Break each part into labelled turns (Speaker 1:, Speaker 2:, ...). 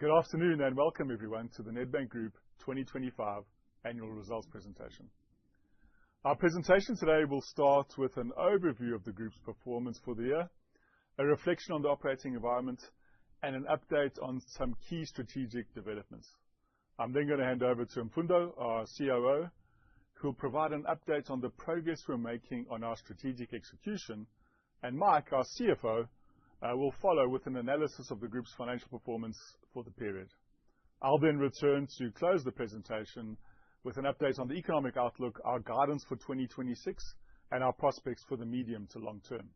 Speaker 1: Good afternoon and welcome everyone to the Nedbank Group 2025 annual results presentation. Our presentation today will start with an overview of the group's performance for the year, a reflection on the operating environment, and an update on some key strategic developments. I'm then going to hand over to Mfundo, our COO, who will provide an update on the progress we're making on our strategic execution, and Mike, our CFO, will follow with an analysis of the group's financial performance for the period. I'll then return to close the presentation with an update on the economic outlook, our guidance for 2026, and our prospects for the medium to long term.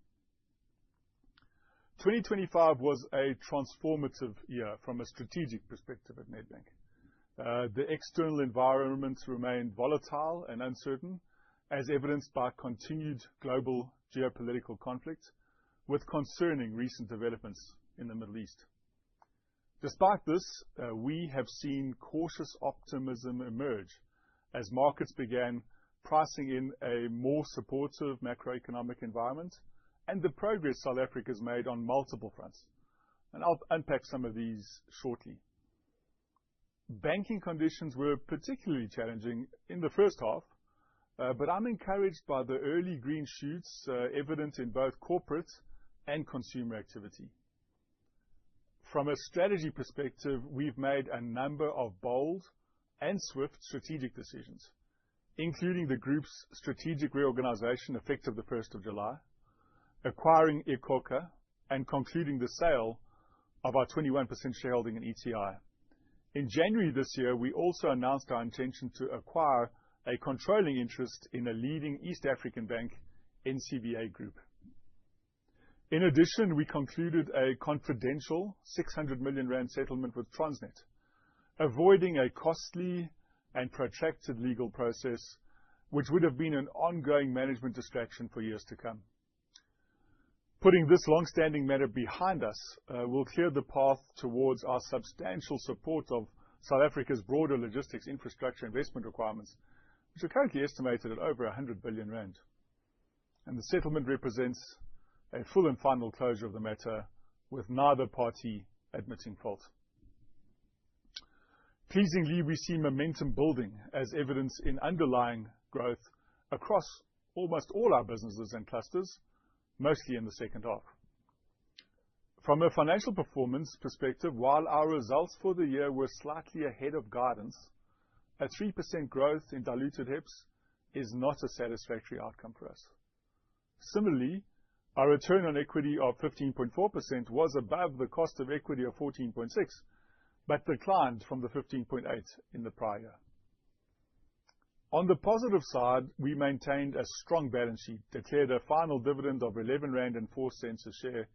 Speaker 1: 2025 was a transformative year from a strategic perspective at Nedbank. The external environment remained volatile and uncertain, as evidenced by continued global geopolitical conflict, with concerning recent developments in the Middle East. Despite this, we have seen cautious optimism emerge as markets began pricing in a more supportive macroeconomic environment and the progress South Africa has made on multiple fronts. I'll unpack some of these shortly. Banking conditions were particularly challenging in the first half, but I'm encouraged by the early green shoots evident in both corporate and consumer activity. From a strategy perspective, we've made a number of bold and swift strategic decisions, including the group's strategic reorganization effective the 1st of July, acquiring iKhokha, and concluding the sale of our 21% shareholding in ETI. In January this year, we also announced our intention to acquire a controlling interest in a leading East African bank, NCBA Group. In addition, we concluded a confidential 600 million rand settlement with Transnet, avoiding a costly and protracted legal process, which would have been an ongoing management distraction for years to come. Putting this long-standing matter behind us will clear the path towards our substantial support of South Africa's broader logistics infrastructure investment requirements, which are currently estimated at over 100 billion rand. The settlement represents a full and final closure of the matter, with neither party admitting fault. Pleasingly, we see momentum building as evidence in underlying growth across almost all our businesses and clusters, mostly in the second half. From a financial performance perspective, while our results for the year were slightly ahead of guidance, a 3% growth in diluted HEPS is not a satisfactory outcome for us. Similarly, our return on equity of 15.4% was above the cost of equity of 14.6%, but declined from the 15.8% in the prior year. On the positive side, we maintained a strong balance sheet, declared a final dividend of 11.04 rand a share,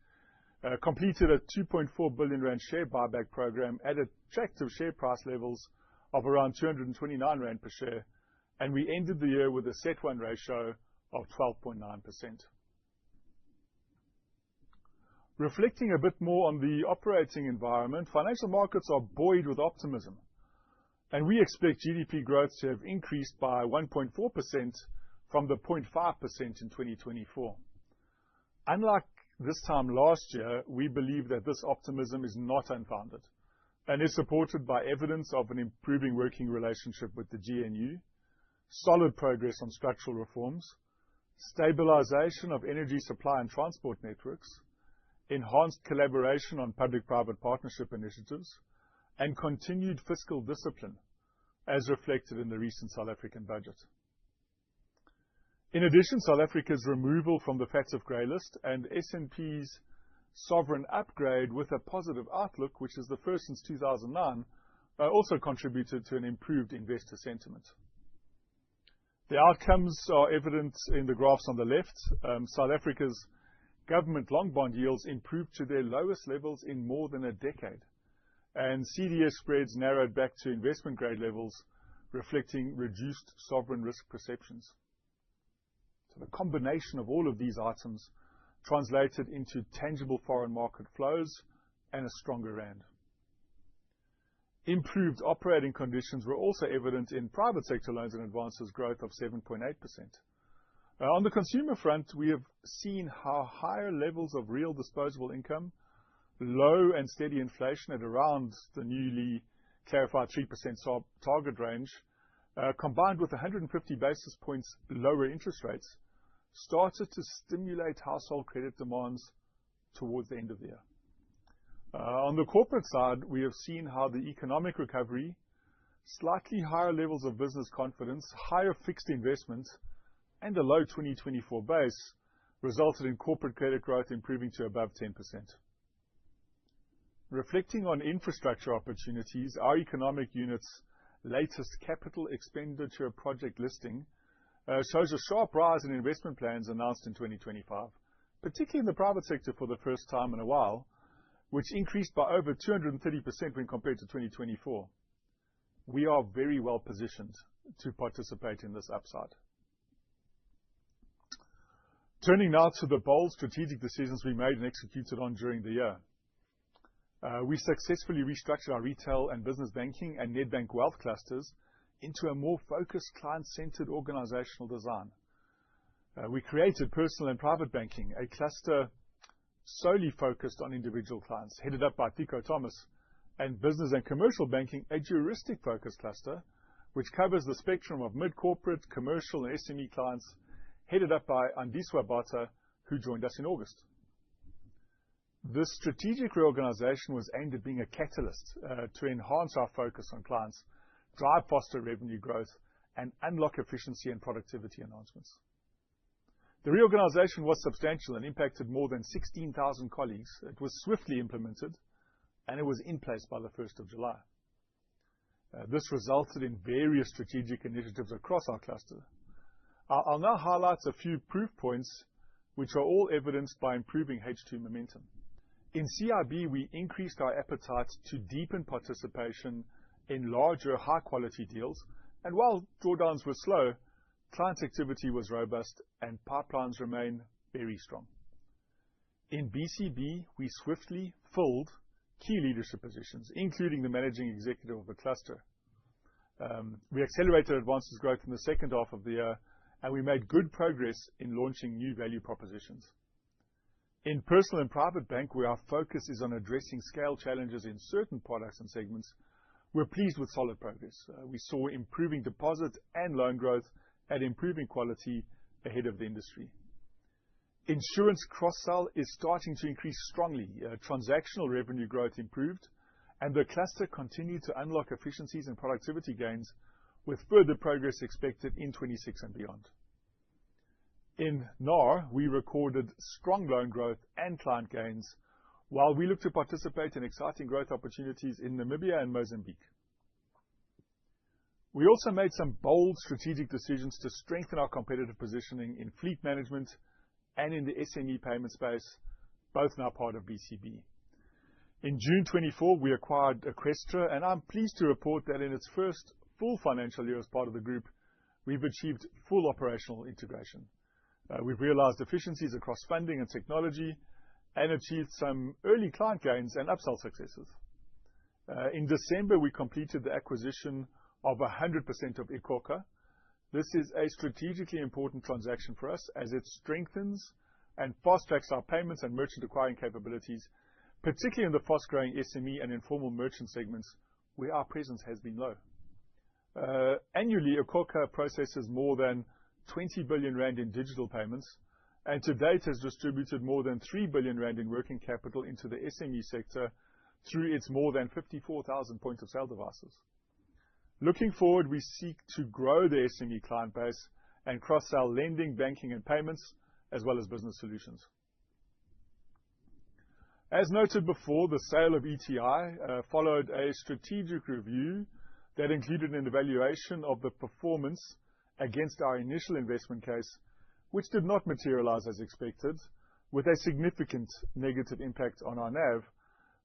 Speaker 1: completed a 2.4 billion rand share buyback program at attractive share price levels of around 229 rand per share, and we ended the year with a CET1 ratio of 12.9%. Reflecting a bit more on the operating environment, financial markets are buoyed with optimism, and we expect GDP growth to have increased by 1.4% from the 0.5% in 2024. Unlike this time last year, we believe that this optimism is not unfounded and is supported by evidence of an improving working relationship with the GNU, solid progress on structural reforms, stabilization of energy supply and transport networks, enhanced collaboration on public-private partnership initiatives, and continued fiscal discipline, as reflected in the recent South African budget. In addition, South Africa's removal from the FATF grey list and S&P's sovereign upgrade with a positive outlook, which is the first since 2009, also contributed to an improved investor sentiment. The outcomes are evident in the graphs on the left. South Africa's government long bond yields improved to their lowest levels in more than a decade, and CDS spreads narrowed back to investment grade levels, reflecting reduced sovereign risk perceptions. So the combination of all of these items translated into tangible foreign market flows and a stronger rand. Improved operating conditions were also evident in private sector loans and advances growth of 7.8%. On the consumer front, we have seen how higher levels of real disposable income low and steady inflation at around the newly clarified 3% target range, combined with 150 basis points lower interest rates, started to stimulate household credit demands towards the end of the year. On the corporate side, we have seen how the economic recovery, slightly higher levels of business confidence, higher fixed investment, and a low 2024 base resulted in corporate credit growth improving to above 10%. Reflecting on infrastructure opportunities, our economic unit's latest capital expenditure project listing shows a sharp rise in investment plans announced in 2025, particularly in the private sector for the first time in a while, which increased by over 230% when compared to 2024. We are very well positioned to participate in this upside. Turning now to the bold strategic decisions we made and executed on during the year. We successfully restructured our retail and business banking and Nedbank wealth clusters into a more focused, client-centered organizational design. We created personal and private banking, a cluster solely focused on individual clients, headed up by Tico Thomas, and business and commercial banking, a juristic-focused cluster, which covers the spectrum of mid-corporate, commercial, and SME clients, headed up by Andiswa Bata, who joined us in August. This strategic reorganization was aimed at being a catalyst to enhance our focus on clients, drive faster revenue growth, and unlock efficiency and productivity enhancements. The reorganization was substantial and impacted more than 16,000 colleagues. It was swiftly implemented, and it was in place by the 1st of July. This resulted in various strategic initiatives across our cluster. I'll now highlight a few proof points which are all evidenced by improving H2 momentum. In CIB, we increased our appetite to deepen participation in larger, high-quality deals, and while drawdowns were slow, client activity was robust and pipelines remain very strong. In BCB, we swiftly filled key leadership positions, including the managing executive of the cluster. We accelerated advances growth in the second half of the year, and we made good progress in launching new value propositions. In personal and private bank, where our focus is on addressing scale challenges in certain products and segments, we're pleased with solid progress. We saw improving deposit and loan growth at improving quality ahead of the industry. Insurance cross-sell is starting to increase strongly. Transactional revenue growth improved, and the cluster continued to unlock efficiencies and productivity gains, with further progress expected in 26 and beyond. In NAR, we recorded strong loan growth and client gains, while we look to participate in exciting growth opportunities in Namibia and Mozambique. We also made some bold strategic decisions to strengthen our competitive positioning in fleet management and in the SME payment space, both now part of BCB. In June 24, we acquired Eqstra, and I'm pleased to report that in its first full financial year as part of the group, we've achieved full operational integration. We've realized efficiencies across funding and technology and achieved some early client gains and upsell successes. In December, we completed the acquisition of 100% of Eqstra. This is a strategically important transaction for us as it strengthens and fast-tracks our payments and merchant acquiring capabilities, particularly in the fast-growing SME and informal merchant segments where our presence has been low. Annually, Eqstra processes more than 20 billion rand in digital payments, and to date has distributed more than 3 billion rand in working capital into the SME sector through its more than 54,000 point-of-sale devices. Looking forward, we seek to grow the SME client base and cross-sell lending, banking, and payments, as well as business solutions. As noted before, the sale of ETI followed a strategic review that included an evaluation of the performance against our initial investment case, which did not materialize as expected, with a significant negative impact on our NAV,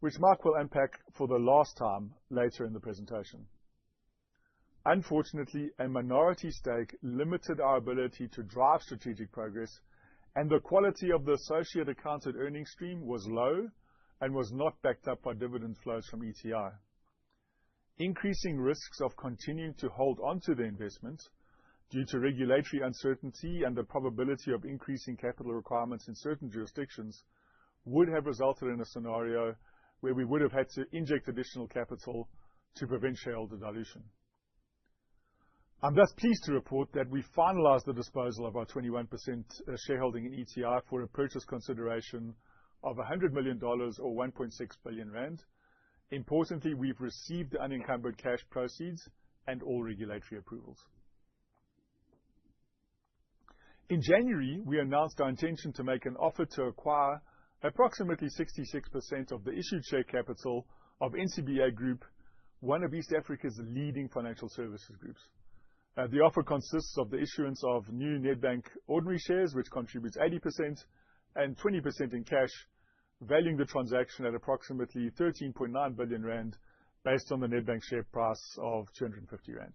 Speaker 1: which Mark will unpack for the last time later in the presentation. Unfortunately, a minority stake limited our ability to drive strategic progress, and the quality of the associate accounted earnings stream was low and was not backed up by dividend flows from ETI. Increasing risks of continuing to hold onto the investment due to regulatory uncertainty and the probability of increasing capital requirements in certain jurisdictions would have resulted in a scenario where we would have had to inject additional capital to prevent shareholder dilution. I'm thus pleased to report that we finalized the disposal of our 21% shareholding in ETI for a purchase consideration of $100 million or 1.6 billion rand. Importantly, we've received the unencumbered cash proceeds and all regulatory approvals. In January, we announced our intention to make an offer to acquire approximately 66% of the issued share capital of NCBA Group, one of East Africa's leading financial services groups. The offer consists of the issuance of new Nedbank ordinary shares, which contributes 80% and 20% in cash, valuing the transaction at approximately 13.9 billion rand based on the Nedbank share price of 250 rand.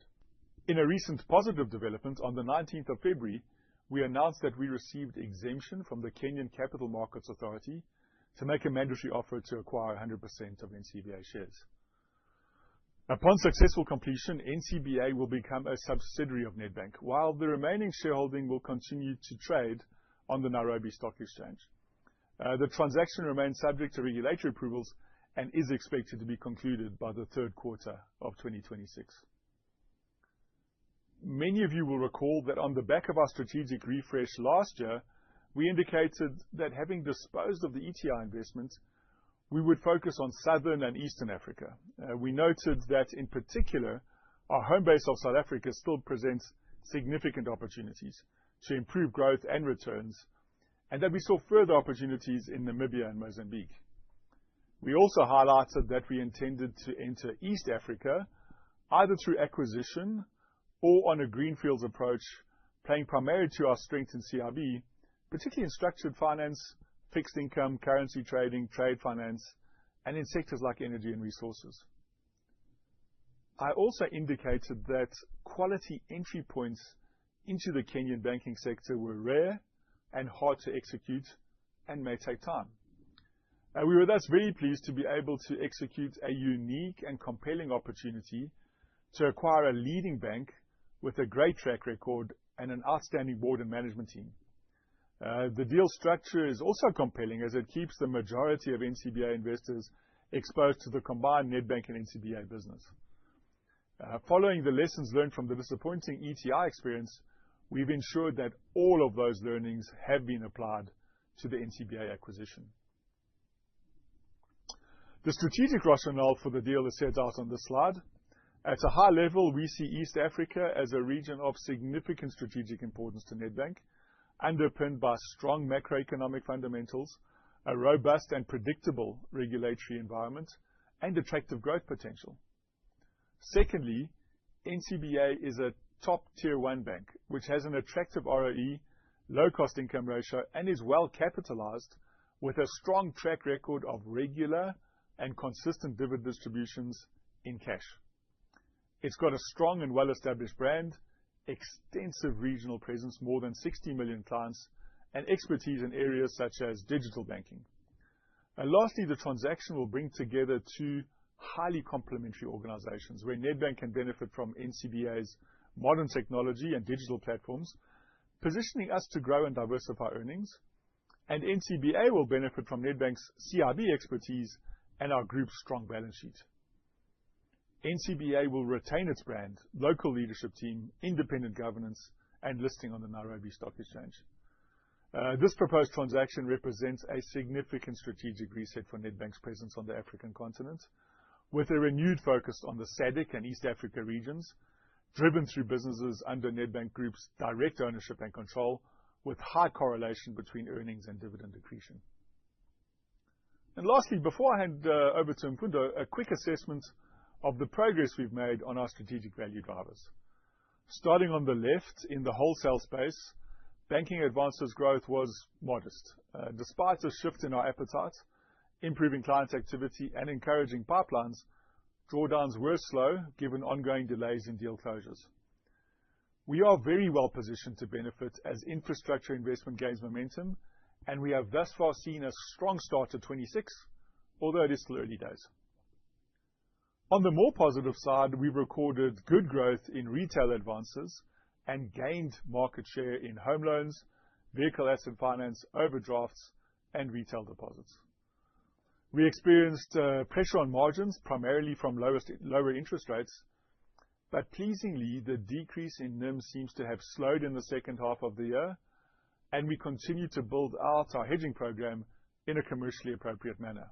Speaker 1: In a recent positive development, on the 19th of February, we announced that we received exemption from the Kenyan Capital Markets Authority to make a mandatory offer to acquire 100% of NCBA shares. Upon successful completion, NCBA will become a subsidiary of Nedbank, while the remaining shareholding will continue to trade on the Nairobi Stock Exchange. The transaction remains subject to regulatory approvals and is expected to be concluded by the third quarter of 2026. Many of you will recall that on the back of our strategic refresh last year, we indicated that having disposed of the ETI investment, we would focus on Southern and Eastern Africa. We noted that, in particular, our home base of South Africa still presents significant opportunities to improve growth and returns, and that we saw further opportunities in Namibia and Mozambique. We also highlighted that we intended to enter East Africa either through acquisition or on a greenfields approach, playing primarily to our strength in CIB, particularly in structured finance, fixed income, currency trading, trade finance, and in sectors like energy and resources. I also indicated that quality entry points into the Kenyan banking sector were rare and hard to execute and may take time. We were thus very pleased to be able to execute a unique and compelling opportunity to acquire a leading bank with a great track record and an outstanding board and management team. The deal structure is also compelling as it keeps the majority of NCBA investors exposed to the combined Nedbank and NCBA business. Following the lessons learned from the disappointing ETI experience, we've ensured that all of those learnings have been applied to the NCBA acquisition. The strategic rationale for the deal is set out on this slide. At a high level, we see East Africa as a region of significant strategic importance to Nedbank, underpinned by strong macroeconomic fundamentals, a robust and predictable regulatory environment, and attractive growth potential. Secondly, NCBA is a top tier 1 bank, which has an attractive ROE, low cost income ratio, and is well capitalized with a strong track record of regular and consistent dividend distributions in cash. It's got a strong and well-established brand, extensive regional presence, more than 60 million clients, and expertise in areas such as digital banking. And lastly, the transaction will bring together two highly complementary organizations where Nedbank can benefit from NCBA's modern technology and digital platforms, positioning us to grow and diversify earnings, and NCBA will benefit from Nedbank's CIB expertise and our group's strong balance sheet. NCBA will retain its brand, local leadership team, independent governance, and listing on the Nairobi Stock Exchange. This proposed transaction represents a significant strategic reset for Nedbank's presence on the African continent, with a renewed focus on the SADC and East Africa regions, driven through businesses under Nedbank Group's direct ownership and control, with high correlation between earnings and dividend accretion. And lastly, before I hand over to Mfundo, a quick assessment of the progress we've made on our strategic value drivers. Starting on the left, in the wholesale space, banking advances growth was modest. Despite a shift in our appetite, improving client activity and encouraging pipelines, drawdowns were slow given ongoing delays in deal closures. We are very well positioned to benefit as infrastructure investment gains momentum, and we have thus far seen a strong start to 26, although it is still early days. On the more positive side, we've recorded good growth in retail advances and gained market share in home loans, vehicle asset finance, overdrafts, and retail deposits. We experienced pressure on margins, primarily from lower interest rates, but pleasingly, the decrease in NIM seems to have slowed in the second half of the year, and we continue to build out our hedging program in a commercially appropriate manner.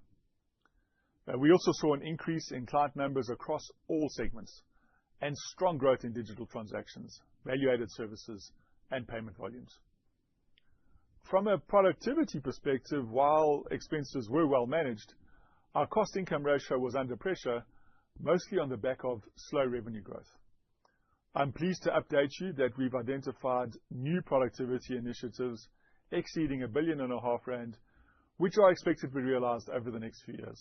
Speaker 1: We also saw an increase in client numbers across all segments and strong growth in digital transactions, value-added services, and payment volumes. From a productivity perspective, while expenses were well managed, our cost-income ratio was under pressure, mostly on the back of slow revenue growth. I'm pleased to update you that we've identified new productivity initiatives exceeding R1.5 billion, which are expected to be realized over the next few years.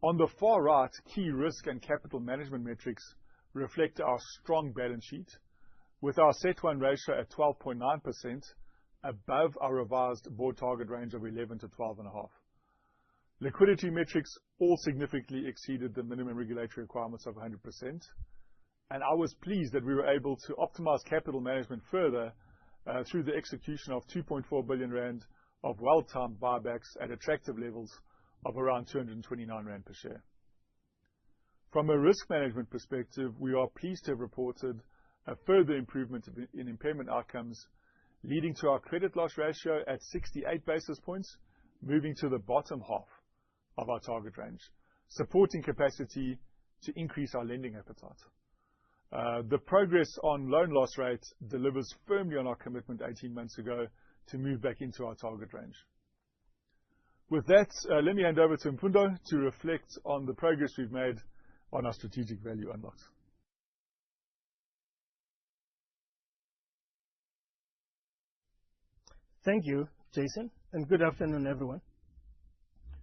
Speaker 1: On the far right, key risk and capital management metrics reflect our strong balance sheet, with our CET1 ratio at 12.9%, above our revised board target range of 11 to 12.5. Liquidity metrics all significantly exceeded the minimum regulatory requirements of 100%, and I was pleased that we were able to optimize capital management further through the execution of R2.4 billion of well-timed buybacks at attractive levels of around R229 per share. From a risk management perspective, we are pleased to have reported a further improvement in impairment outcomes, leading to our credit loss ratio at 68 basis points, moving to the bottom half of our target range, supporting capacity to increase our lending appetite. The progress on loan loss rates delivers firmly on our commitment 18 months ago to move back into our target range. With that, let me hand over to Mfundo to reflect on the progress we've made on our strategic value unlocks.
Speaker 2: Thank you, Jason, and good afternoon, everyone.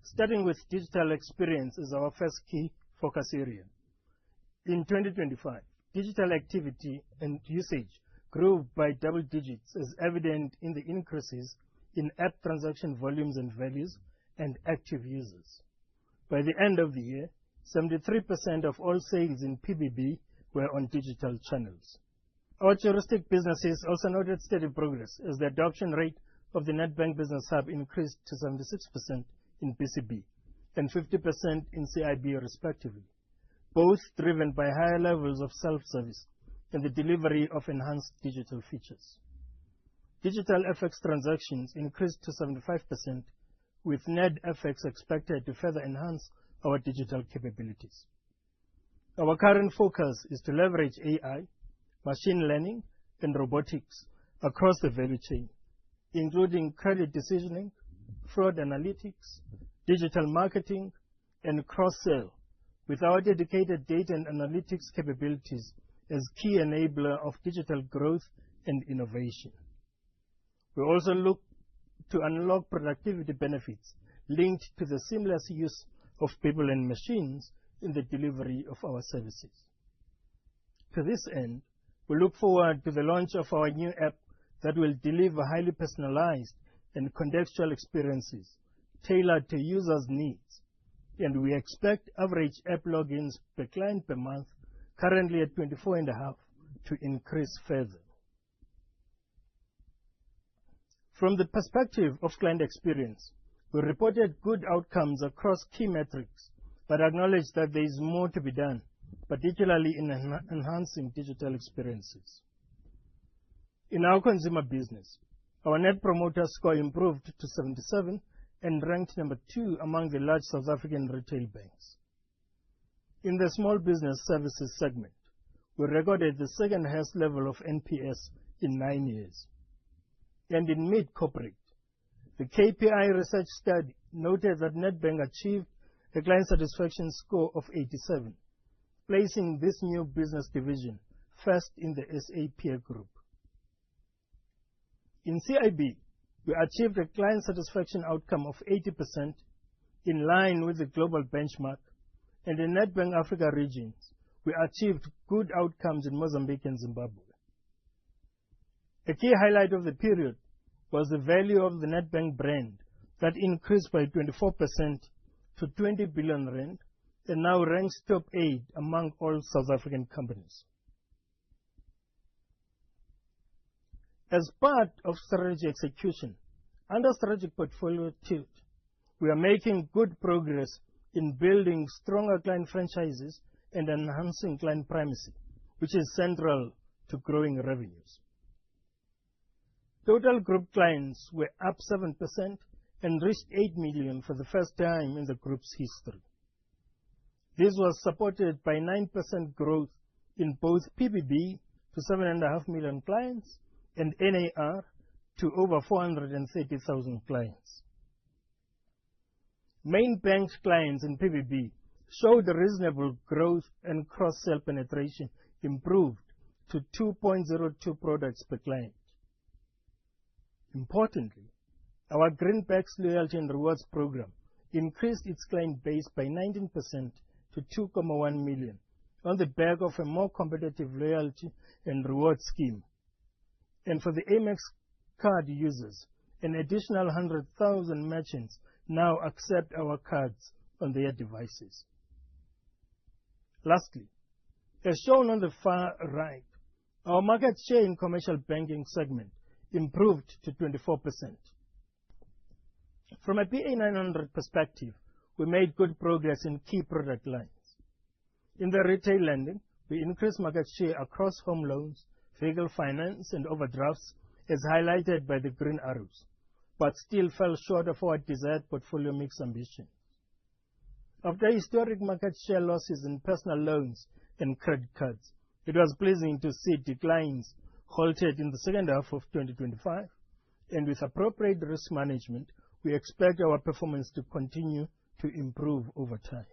Speaker 2: Starting with digital experience is our first key focus area. In 2025, digital activity and usage grew by double digits, as evident in the increases in app transaction volumes and values and active users. By the end of the year, 73% of all sales in PBB were on digital channels. Our juristic businesses also noted steady progress as the adoption rate of the Nedbank Business Hub increased to 76% in BCB and 50% in CIB respectively, both driven by higher levels of self-service and the delivery of enhanced digital features. Digital FX transactions increased to 75%, with NedFX expected to further enhance our digital capabilities. Our current focus is to leverage AI, machine learning, and robotics across the value chain, including credit decisioning, fraud analytics, digital marketing, and cross-sell, with our dedicated data and analytics capabilities as key enabler of digital growth and innovation. We also look to unlock productivity benefits linked to the seamless use of people and machines in the delivery of our services. To this end, we look forward to the launch of our new app that will deliver highly personalized and contextual experiences tailored to users' needs, and we expect average app logins per client per month, currently at 24.5, to increase further. From the perspective of client experience, we reported good outcomes across key metrics, but acknowledge that there is more to be done, particularly in enhancing digital experiences. In our consumer business, our Net Promoter Score improved to 77 and ranked number 2 among the large South African retail banks. In the small business services segment, we recorded the second highest level of NPS in 9 years. And in mid-corporate, the KPI research study noted that Nedbank achieved a client satisfaction score of 87, placing this new business division first in the SA peer group. In CIB, we achieved a client satisfaction outcome of 80%, in line with the global benchmark, and in Nedbank Africa regions, we achieved good outcomes in Mozambique and Zimbabwe. A key highlight of the period was the value of the Nedbank brand that increased by 24% to 20 billion rand and now ranks top 8 among all South African companies. As part of strategy execution, under strategic portfolio tilt, we are making good progress in building stronger client franchises and enhancing client primacy, which is central to growing revenues. Total group clients were up 7% and reached 8 million for the first time in the group's history. This was supported by 9% growth in both PBB to 7.5 million clients and NAR to over 430,000 clients. Main banked clients in PBB showed reasonable growth and cross-sell penetration improved to 2.02 products per client. Importantly, our Greenbacks Loyalty and Rewards program increased its client base by 19% to 2.1 million on the back of a more competitive loyalty and reward scheme. And for the Amex card users, an additional 100,000 merchants now accept our cards on their devices. Lastly, as shown on the far right, our market share in commercial banking segment improved to 24%. From a PA 900 perspective, we made good progress in key product lines. In the retail lending, we increased market share across home loans, vehicle finance and overdrafts as highlighted by the green arrows, but still fell short of our desired portfolio mix ambition. After historic market share losses in personal loans and credit cards, it was pleasing to see declines halted in the second half of 2025, and with appropriate risk management, we expect our performance to continue to improve over time.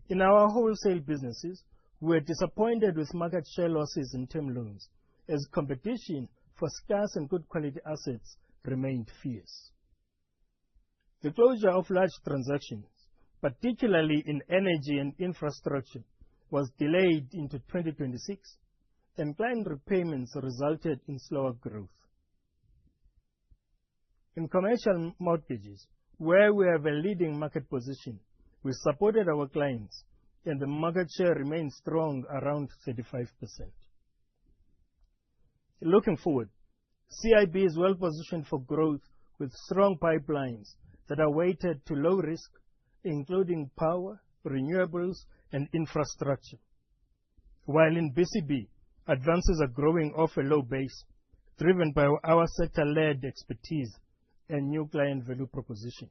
Speaker 2: In our wholesale businesses, we were disappointed with market share losses in term loans as competition for scarce and good quality assets remained fierce. The closure of large transactions, particularly in energy and infrastructure, was delayed into 2026, and client repayments resulted in slower growth. In commercial mortgages, where we have a leading market position, we supported our clients, and the market share remains strong around 35%. Looking forward, CIB is well positioned for growth with strong pipelines that are weighted to low risk, including power, renewables, and infrastructure. While in BCB, advances are growing off a low base, driven by our sector-led expertise and new client value propositions.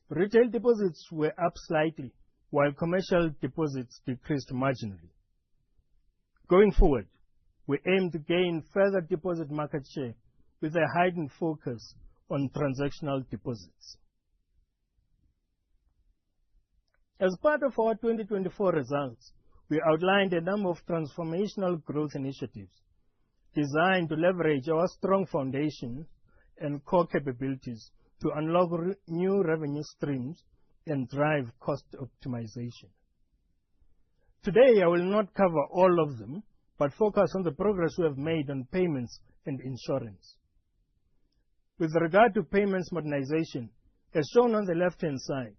Speaker 2: Retail deposits were up slightly, while commercial deposits decreased marginally. Going forward, we aim to gain further deposit market share with a heightened focus on transactional deposits. As part of our 2024 results, we outlined a number of transformational growth initiatives designed to leverage our strong foundation and core capabilities to unlock new revenue streams and drive cost optimization. Today, I will not cover all of them, but focus on the progress we have made on payments and insurance. With regard to payments modernization, as shown on the left-hand side,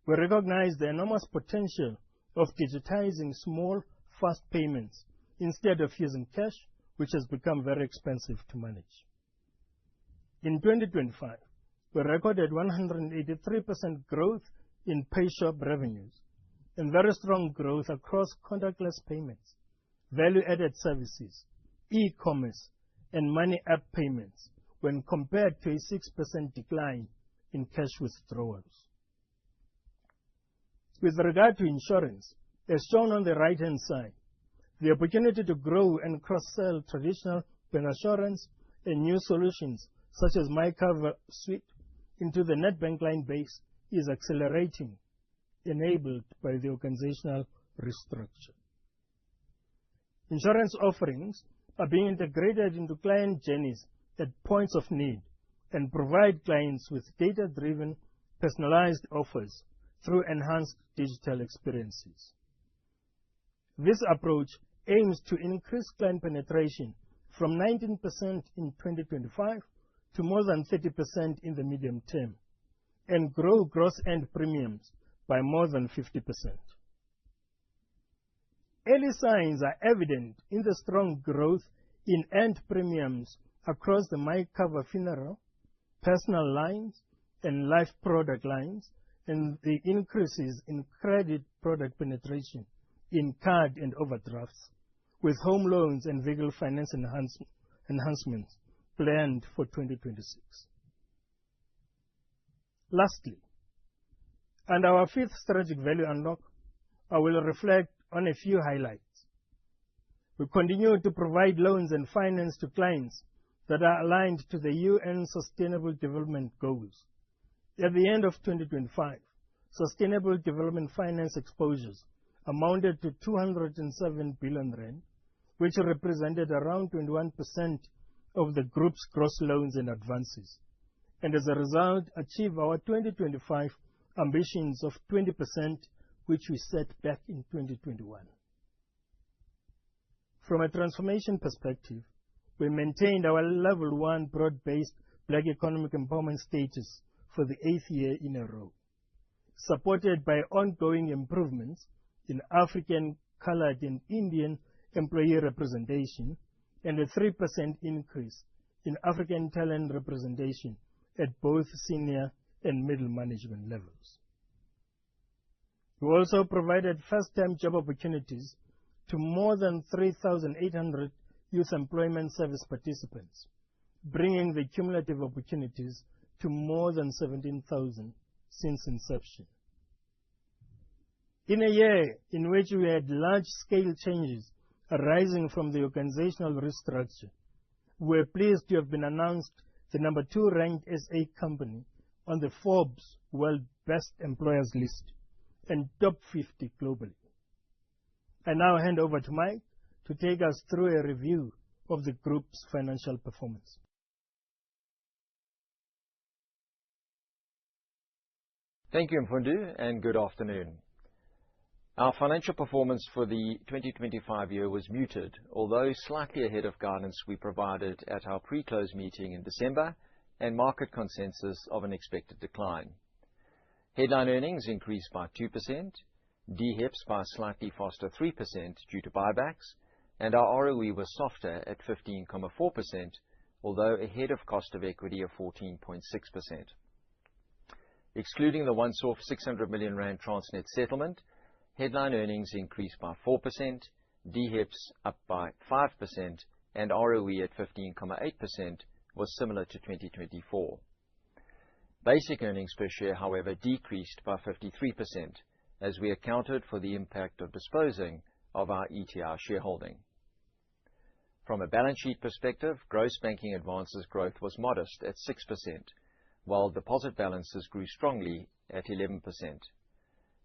Speaker 2: we recognize the enormous potential of digitizing small, fast payments instead of using cash, which has become very expensive to manage. In 2025, we recorded 183% growth in PayShop revenues and very strong growth across contactless payments, value-added services, e-commerce, and money app payments when compared to a 6% decline in cash withdrawals. With regard to insurance, as shown on the right-hand side, the opportunity to grow and cross-sell traditional bancassurance and new solutions such as MyCover Suite into the Nedbank client base is accelerating, enabled by the organizational restructure. Insurance offerings are being integrated into client journeys at points of need and provide clients with data-driven, personalized offers through enhanced digital experiences. This approach aims to increase client penetration from 19% in 2025 to more than 30% in the medium term, and grow gross earned premiums by more than 50%. Early signs are evident in the strong growth in earned premiums across the MyCover Funeral, personal lines, and life product lines, and the increases in credit product penetration in card and overdrafts, with home loans and vehicle finance enhancements planned for 2026. Lastly, and our fifth strategic value unlock, I will reflect on a few highlights. We continue to provide loans and finance to clients that are aligned to the UN Sustainable Development Goals. At the end of 2025, Sustainable Development Finance exposures amounted to 207 billion rand, which represented around 21% of the group's gross loans and advances, and as a result, achieved our 2025 ambitions of 20%, which we set back in 2021. From a transformation perspective, we maintained our level 1 broad-based Black Economic Empowerment status for the 8th year in a row, supported by ongoing improvements in African, Coloured and Indian employee representation and a 3% increase in African talent representation at both senior and middle management levels. We also provided first-time job opportunities to more than 3,800 youth employment service participants, bringing the cumulative opportunities to more than 17,000 since inception. In a year in which we had large-scale changes arising from the organizational restructure, we are pleased to have been announced the number 2 ranked SA company on the Forbes World Best Employers list and top 50 globally. I now hand over to Mike to take us through a review of the group's financial performance.
Speaker 3: Thank you, Mfundu, and good afternoon. Our financial performance for the 2025 year was muted, although slightly ahead of guidance we provided at our pre-close meeting in December and market consensus of an expected decline. Headline earnings increased by 2%, DHEPS by a slightly faster 3% due to buybacks, and our ROE was softer at 15.4%, although ahead of cost of equity of 14.6%. Excluding the once-off 600 million rand Transnet settlement, headline earnings increased by 4%, DHEPS up by 5%, and ROE at 15.8% was similar to 2024. Basic earnings per share, however, decreased by 53%, as we accounted for the impact of disposing of our ETR shareholding. From a balance sheet perspective, gross banking advances growth was modest at 6%, while deposit balances grew strongly at 11%.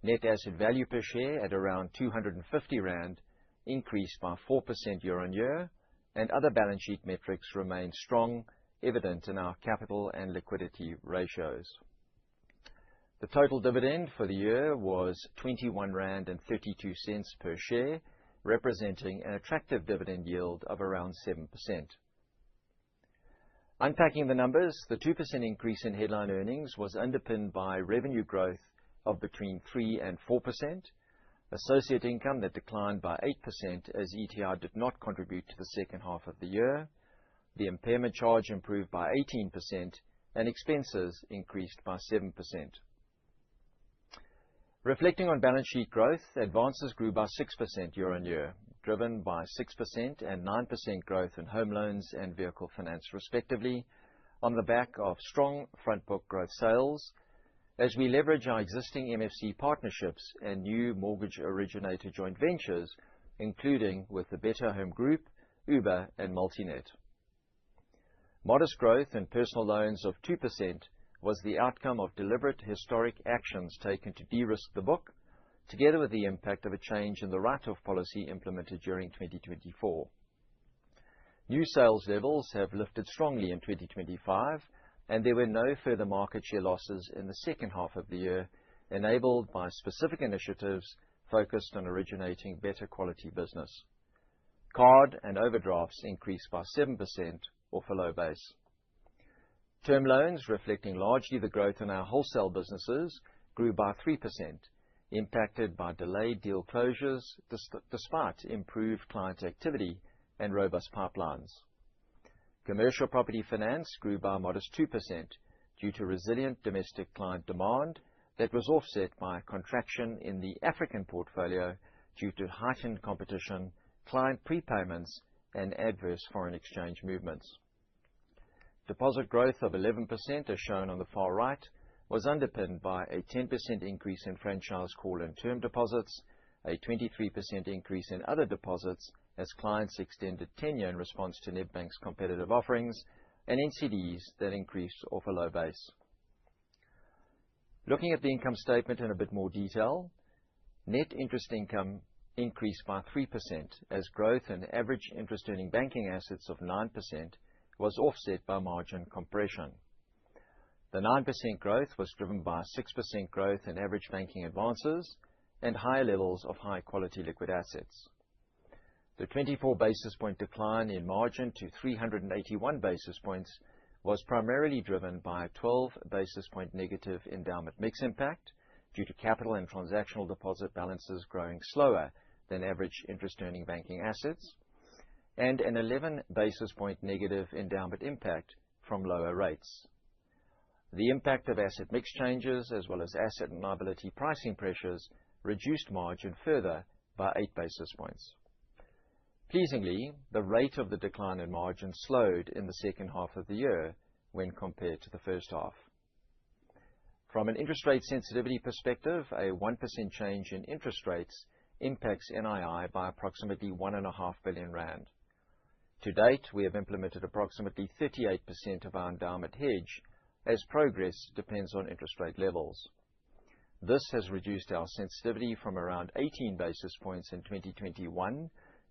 Speaker 3: Net asset value per share at around 250 rand increased by 4% year-on-year, and other balance sheet metrics remained strong, evident in our capital and liquidity ratios. The total dividend for the year was 21.32 rand per share, representing an attractive dividend yield of around 7%. Unpacking the numbers, the 2% increase in headline earnings was underpinned by revenue growth of between 3% and 4%, associate income that declined by 8% as ETR did not contribute to the second half of the year, the impairment charge improved by 18%, and expenses increased by 7%. Reflecting on balance sheet growth, advances grew by 6% year-on-year, driven by 6% and 9% growth in home loans and vehicle finance respectively, on the back of strong front book growth sales, as we leverage our existing MFC partnerships and new mortgage originator joint ventures, including with the Better Home Group, Uber and Multinet. Modest growth in personal loans of 2% was the outcome of deliberate historic actions taken to de-risk the book, together with the impact of a change in the write-off policy implemented during 2024. New sales levels have lifted strongly in 2025, and there were no further market share losses in the second half of the year, enabled by specific initiatives focused on originating better quality business. Card and overdrafts increased by 7% off a low base. Term loans, reflecting largely the growth in our wholesale businesses, grew by 3%, impacted by delayed deal closures despite improved client activity and robust pipelines. Commercial property finance grew by a modest 2% due to resilient domestic client demand that was offset by a contraction in the African portfolio due to heightened competition, client prepayments, and adverse foreign exchange movements. Deposit growth of 11%, as shown on the far right, was underpinned by a 10% increase in franchise call and term deposits, a 23% increase in other deposits as clients extended tenure in response to Nedbank's competitive offerings, and NCDs that increased off a low base. Looking at the income statement in a bit more detail, net interest income increased by 3% as growth in average interest-earning banking assets of 9% was offset by margin compression. The 9% growth was driven by 6% growth in average banking advances and higher levels of high-quality liquid assets. The 24 basis point decline in margin to 381 basis points was primarily driven by a 12 basis point negative endowment mix impact due to capital and transactional deposit balances growing slower than average interest-earning banking assets, and an 11 basis point negative endowment impact from lower rates. The impact of asset mix changes as well as asset and liability pricing pressures reduced margin further by 8 basis points. Pleasingly, the rate of the decline in margin slowed in the second half of the year when compared to the first half. From an interest rate sensitivity perspective, a 1% change in interest rates impacts NII by approximately 1.5 billion rand. To date, we have implemented approximately 38% of our endowment hedge, as progress depends on interest rate levels. This has reduced our sensitivity from around 18 basis points in 2021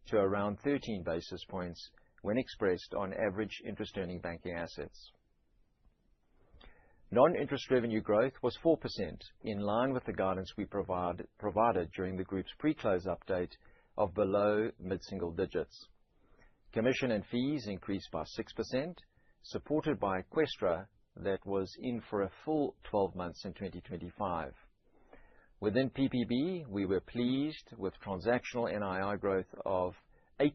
Speaker 3: to around 13 basis points when expressed on average interest-earning banking assets. Non-interest revenue growth was 4%, in line with the guidance we provided during the group's pre-close update of below mid-single digits. Commission and fees increased by 6%, supported by Eqstra that was in for a full 12 months in 2025. Within PPB, we were pleased with transactional NII growth of 8%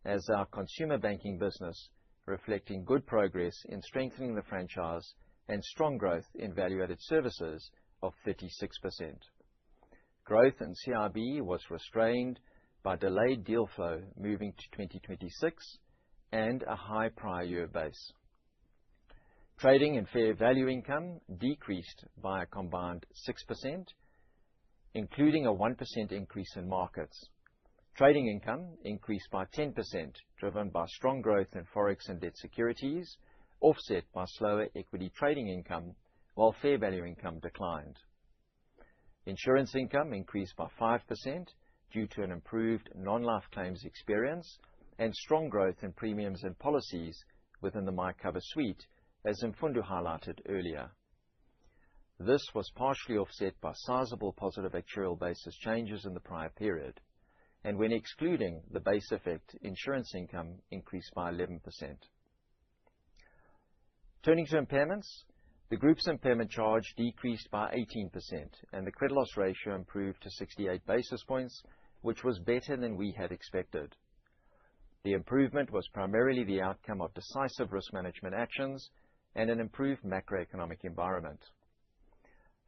Speaker 3: as our consumer banking business, reflecting good progress in strengthening the franchise and strong growth in value-added services of 36%. Growth in CIB was restrained by delayed deal flow moving to 2026 and a high prior year base. Trading and fair value income decreased by a combined 6%, including a 1% increase in markets. Trading income increased by 10%, driven by strong growth in forex and debt securities, offset by slower equity trading income, while fair value income declined. Insurance income increased by 5% due to an improved non-life claims experience and strong growth in premiums and policies within the MyCover suite, as Mfundo highlighted earlier. This was partially offset by sizable positive actuarial basis changes in the prior period, and when excluding the base effect, insurance income increased by 11%. Turning to impairments, the group's impairment charge decreased by 18%, and the credit loss ratio improved to 68 basis points, which was better than we had expected. The improvement was primarily the outcome of decisive risk management actions and an improved macroeconomic environment.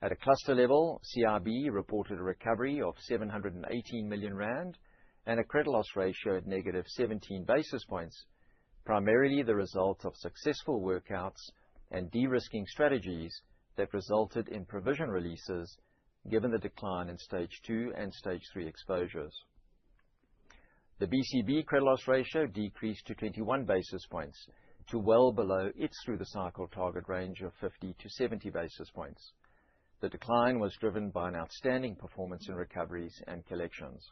Speaker 3: At a cluster level, CIB reported a recovery of 718 million rand and a credit loss ratio at negative 17 basis points, primarily the result of successful workouts and de-risking strategies that resulted in provision releases given the decline in Stage 2 and Stage 3 exposures. The BCB credit loss ratio decreased to 21 basis points, to well below its through-the-cycle target range of 50 to 70 basis points. The decline was driven by an outstanding performance in recoveries and collections.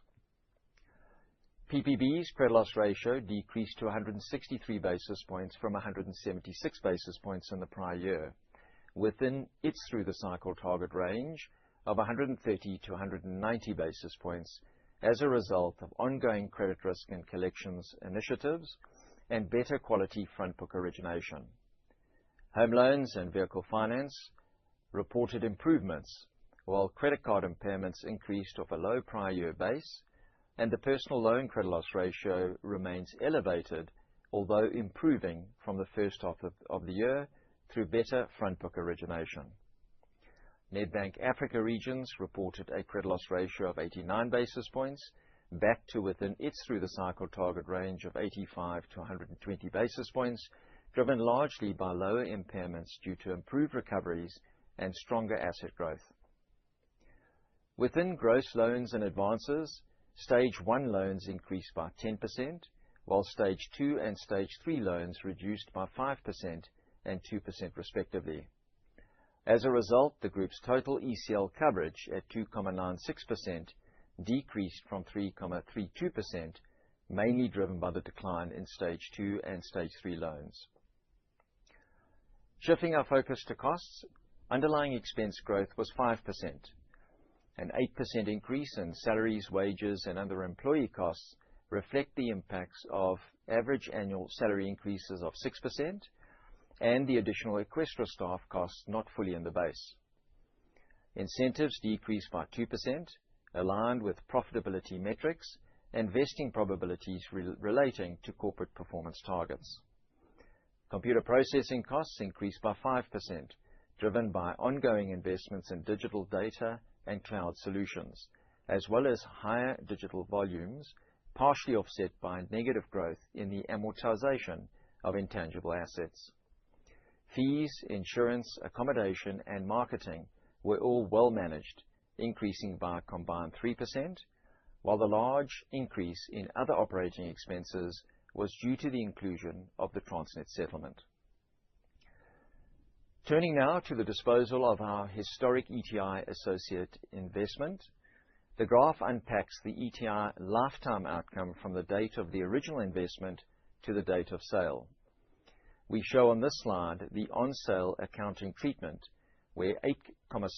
Speaker 3: PPB's credit loss ratio decreased to 163 basis points from 176 basis points in the prior year, within its through-the-cycle target range of 130 to 190 basis points as a result of ongoing credit risk and collections initiatives and better quality front book origination. Home loans and vehicle finance reported improvements, while credit card impairments increased off a low prior year base, and the personal loan credit loss ratio remains elevated, although improving from the first half of the year through better front book origination. Nedbank Africa Regions reported a credit loss ratio of 89 basis points, back to within its through-the-cycle target range of 85 to 120 basis points, driven largely by lower impairments due to improved recoveries and stronger asset growth. Within gross loans and advances, Stage 1 loans increased by 10%, while Stage 2 and Stage 3 loans reduced by 5% and 2% respectively. As a result, the group's total ECL coverage at 2.96% decreased from 3.32%, mainly driven by the decline in Stage 2 and Stage 3 loans. Shifting our focus to costs, underlying expense growth was 5%. An 8% increase in salaries, wages, and other employee costs reflect the impacts of average annual salary increases of 6% and the additional Eqstra staff costs not fully in the base. Incentives decreased by 2%, aligned with profitability metrics and vesting probabilities relating to corporate performance targets. Computer processing costs increased by 5%, driven by ongoing investments in digital data and cloud solutions, as well as higher digital volumes, partially offset by negative growth in the amortization of intangible assets. Fees, insurance, accommodation, and marketing were all well managed, increasing by a combined 3%, while the large increase in other operating expenses was due to the inclusion of the Transnet settlement. Turning now to the disposal of our historic ETI associate investment, the graph unpacks the ETI lifetime outcome from the date of the original investment to the date of sale. We show on this slide the on-sale accounting treatment, where 8.6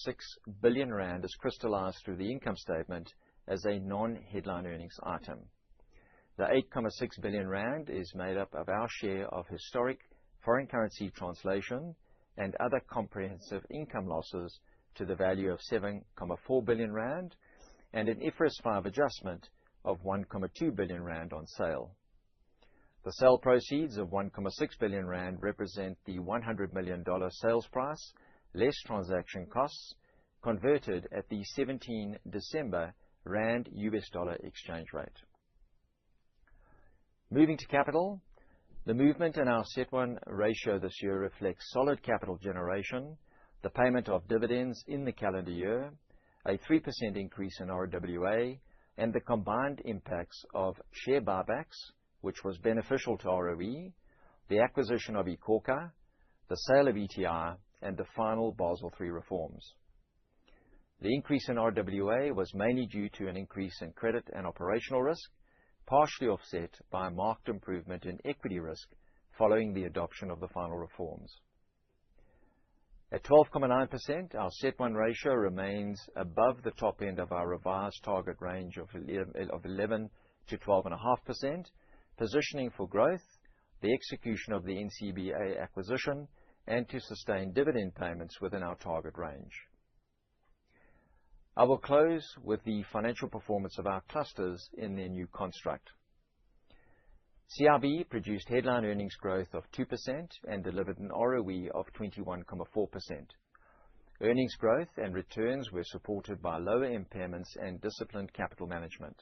Speaker 3: billion rand is crystallized through the income statement as a non-headline earnings item. The 8.6 billion rand is made up of our share of historic foreign currency translation and other comprehensive income losses to the value of 7.4 billion rand and an IFRS 5 adjustment of 1.2 billion rand on sale. The sale proceeds of 1.6 billion rand represent the $100 million sales price, less transaction costs, converted at the 17 December Rand-US dollar exchange rate. Moving to capital, the movement in our CET1 ratio this year reflects solid capital generation, the payment of dividends in the calendar year, a 3% increase in RWA, and the combined impacts of share buybacks, which was beneficial to ROE, the acquisition of iKhokha, the sale of ETI, and the final Basel III reforms. The increase in RWA was mainly due to an increase in credit and operational risk, partially offset by a marked improvement in equity risk following the adoption of the final reforms. At 12.9%, our CET1 ratio remains above the top end of our revised target range of 11 to 12.5%, positioning for growth, the execution of the NCBA acquisition, and to sustain dividend payments within our target range. I will close with the financial performance of our clusters in their new construct. CIB produced headline earnings growth of 2% and delivered an ROE of 21.4%. Earnings growth and returns were supported by lower impairments and disciplined capital management.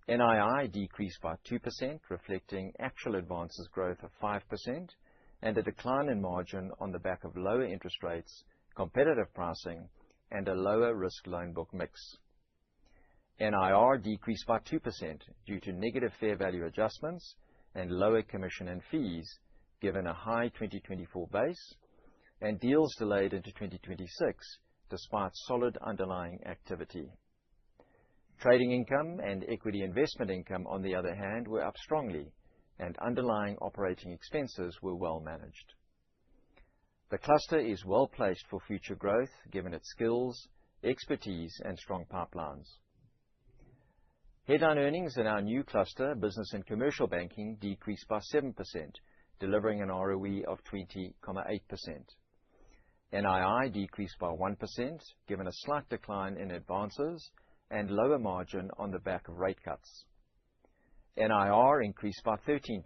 Speaker 3: NII decreased by 2%, reflecting actual advances growth of 5% and a decline in margin on the back of lower interest rates, competitive pricing, and a lower risk loan book mix. NIR decreased by 2% due to negative fair value adjustments and lower commission and fees, given a high 2024 base, and deals delayed into 2026 despite solid underlying activity. Trading income and equity investment income, on the other hand, were up strongly, and underlying operating expenses were well managed. The cluster is well placed for future growth, given its skills, expertise, and strong pipelines. Headline earnings in our new cluster, Business and Commercial Banking, decreased by 7%, delivering an ROE of 20.8%. NII decreased by 1%, given a slight decline in advances and lower margin on the back of rate cuts. NIR increased by 13%,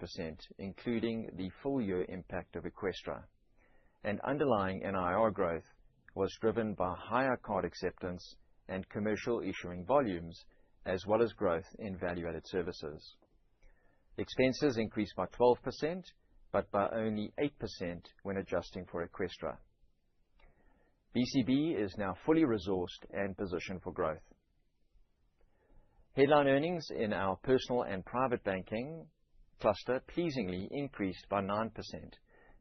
Speaker 3: including the full year impact of Eqstra. and underlying NIR growth was driven by higher card acceptance and commercial issuing volumes, as well as growth in value-added services. Expenses increased by 12%, but by only 8% when adjusting for Eqstra. BCB is now fully resourced and positioned for growth. Headline earnings in our personal and private banking cluster pleasingly increased by 9%,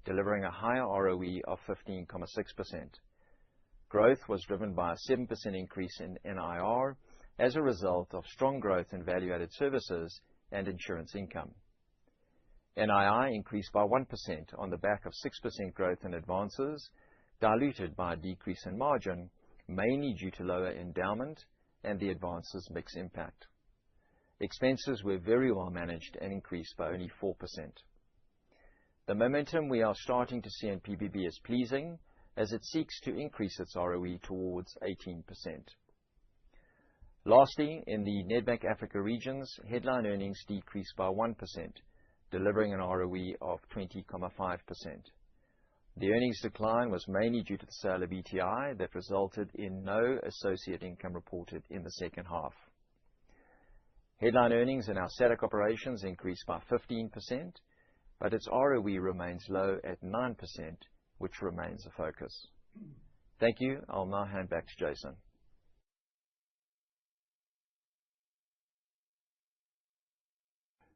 Speaker 3: delivering a higher ROE of 15.6%. Growth was driven by a 7% increase in NIR as a result of strong growth in value-added services and insurance income. NII increased by 1% on the back of 6% growth in advances, diluted by a decrease in margin, mainly due to lower endowment and the advances mix impact. Expenses were very well managed and increased by only 4%. The momentum we are starting to see in PBB is pleasing, as it seeks to increase its ROE towards 18%. Lastly, in the Nedbank Africa regions, headline earnings decreased by 1%, delivering an ROE of 20.5%. The earnings decline was mainly due to the sale of ETI that resulted in no associate income reported in the second half. Headline earnings in our SADC operations increased by 15%, but its ROE remains low at 9%, which remains a focus. Thank you. I'll now hand back to Jason.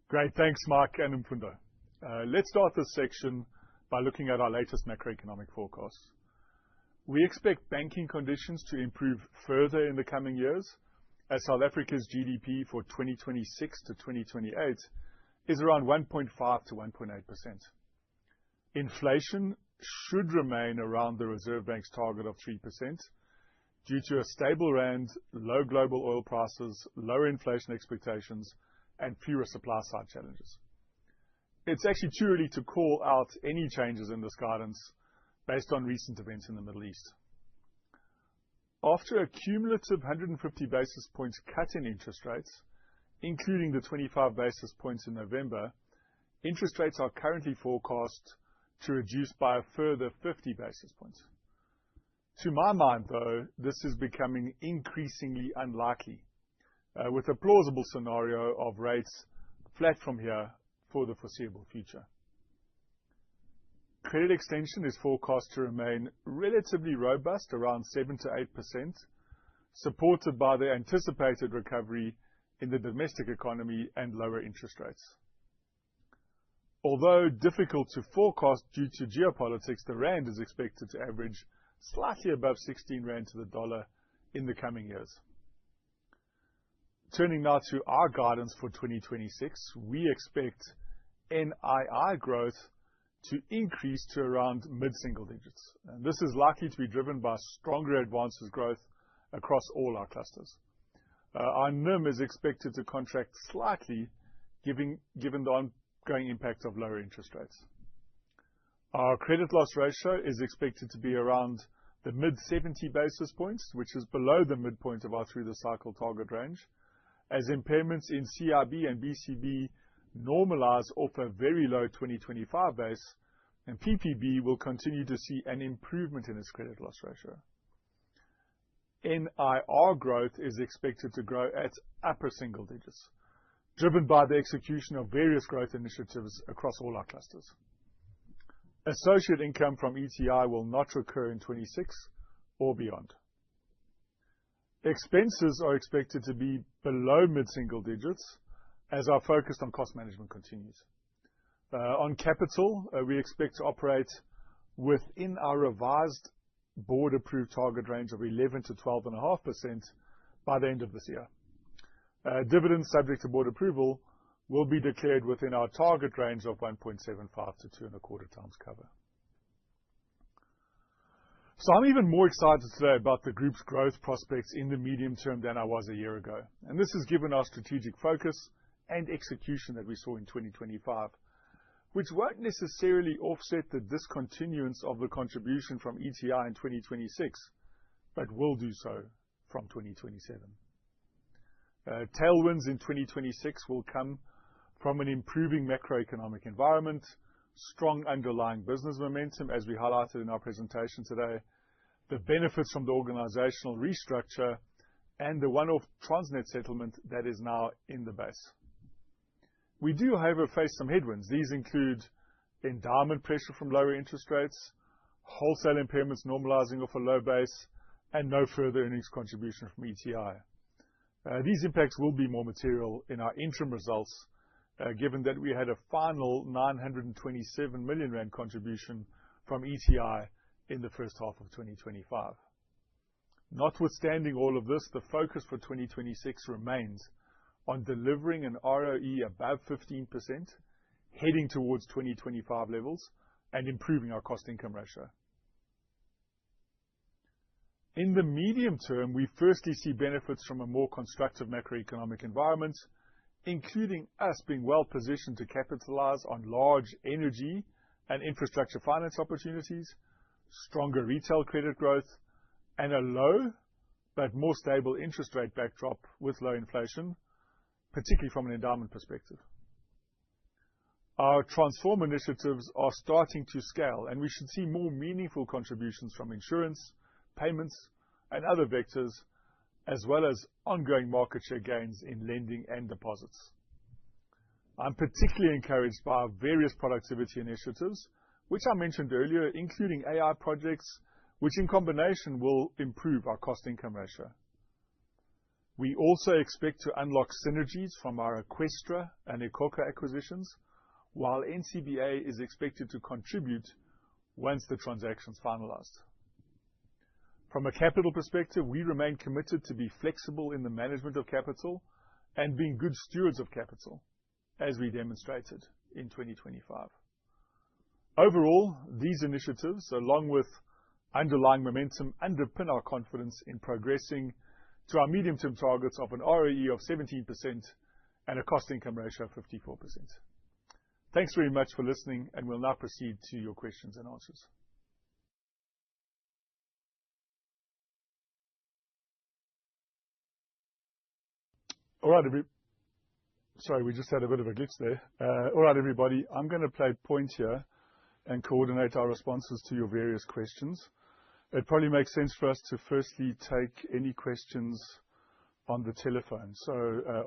Speaker 1: Great. Thanks, Mike and Mfundo. Let's start this section by looking at our latest macroeconomic forecasts. We expect banking conditions to improve further in the coming years, as South Africa's GDP for 2026 to 2028 is around 1.5 to 1.8%. Inflation should remain around the Reserve Bank's target of 3% due to a stable rand, low global oil prices, lower inflation expectations, and fewer supply-side challenges. It's actually too early to call out any changes in this guidance based on recent events in the Middle East. After a cumulative 150 basis points cut in interest rates, including the 25 basis points in November, interest rates are currently forecast to reduce by a further 50 basis points. To my mind, though, this is becoming increasingly unlikely, with a plausible scenario of rates flat from here for the foreseeable future. Credit extension is forecast to remain relatively robust, around 7 to 8%, supported by the anticipated recovery in the domestic economy and lower interest rates. Although difficult to forecast due to geopolitics, the rand is expected to average slightly above 16 rand to the dollar in the coming years. Turning now to our guidance for 2026, we expect NII growth to increase to around mid-single digits. And this is likely to be driven by stronger advances growth across all our clusters. Our NIM is expected to contract slightly, given the ongoing impact of lower interest rates. Our credit loss ratio is expected to be around the mid-70 basis points, which is below the midpoint of our through-the-cycle target range, as impairments in CIB and BCB normalize off a very low 2025 base, and PPB will continue to see an improvement in its credit loss ratio. NIR growth is expected to grow at upper single digits, driven by the execution of various growth initiatives across all our clusters. Associate income from ETI will not recur in 26 or beyond. Expenses are expected to be below mid-single digits as our focus on cost management continues. On capital, we expect to operate within our revised board-approved target range of 11 to 12.5% by the end of this year. Dividends subject to board approval will be declared within our target range of 1.75 to 2.25 times cover. So I'm even more excited today about the group's growth prospects in the medium term than I was a year ago. And this is given our strategic focus and execution that we saw in 2025, which won't necessarily offset the discontinuance of the contribution from ETI in 2026, but will do so from 2027. Tailwinds in 2026 will come from an improving macroeconomic environment, strong underlying business momentum, as we highlighted in our presentation today, the benefits from the organizational restructure, and the one-off Transnet settlement that is now in the base. We do, however, face some headwinds. These include endowment pressure from lower interest rates, wholesale impairments normalizing off a low base, and no further earnings contribution from ETI. These impacts will be more material in our interim results, given that we had a final 927 million rand contribution from ETI in the first half of 2025. Notwithstanding all of this, the focus for 2026 remains on delivering an ROE above 15%, heading towards 2025 levels, and improving our cost-income ratio. In the medium term, we firstly see benefits from a more constructive macroeconomic environment, including us being well-positioned to capitalize on large energy and infrastructure finance opportunities, stronger retail credit growth, and a low but more stable interest rate backdrop with low inflation, particularly from an endowment perspective. Our transform initiatives are starting to scale, and we should see more meaningful contributions from insurance, payments, and other vectors, as well as ongoing market share gains in lending and deposits. I'm particularly encouraged by our various productivity initiatives, which I mentioned earlier, including AI projects, which in combination will improve our cost-income ratio. We also expect to unlock synergies from our Eqstra and iKhokha acquisitions, while NCBA is expected to contribute once the transaction's finalized. From a capital perspective, we remain committed to be flexible in the management of capital and being good stewards of capital, as we demonstrated in 2025. Overall, these initiatives, along with underlying momentum, underpin our confidence in progressing to our medium-term targets of an ROE of 17% and a cost-income ratio of 54%. Thanks very much for listening, and we'll now proceed to your questions and answers. All right, sorry, we just had a bit of a glitch there. All right, everybody, I'm going to play point here and coordinate our responses to your various questions. It probably makes sense for us to firstly take any questions on the telephone. So,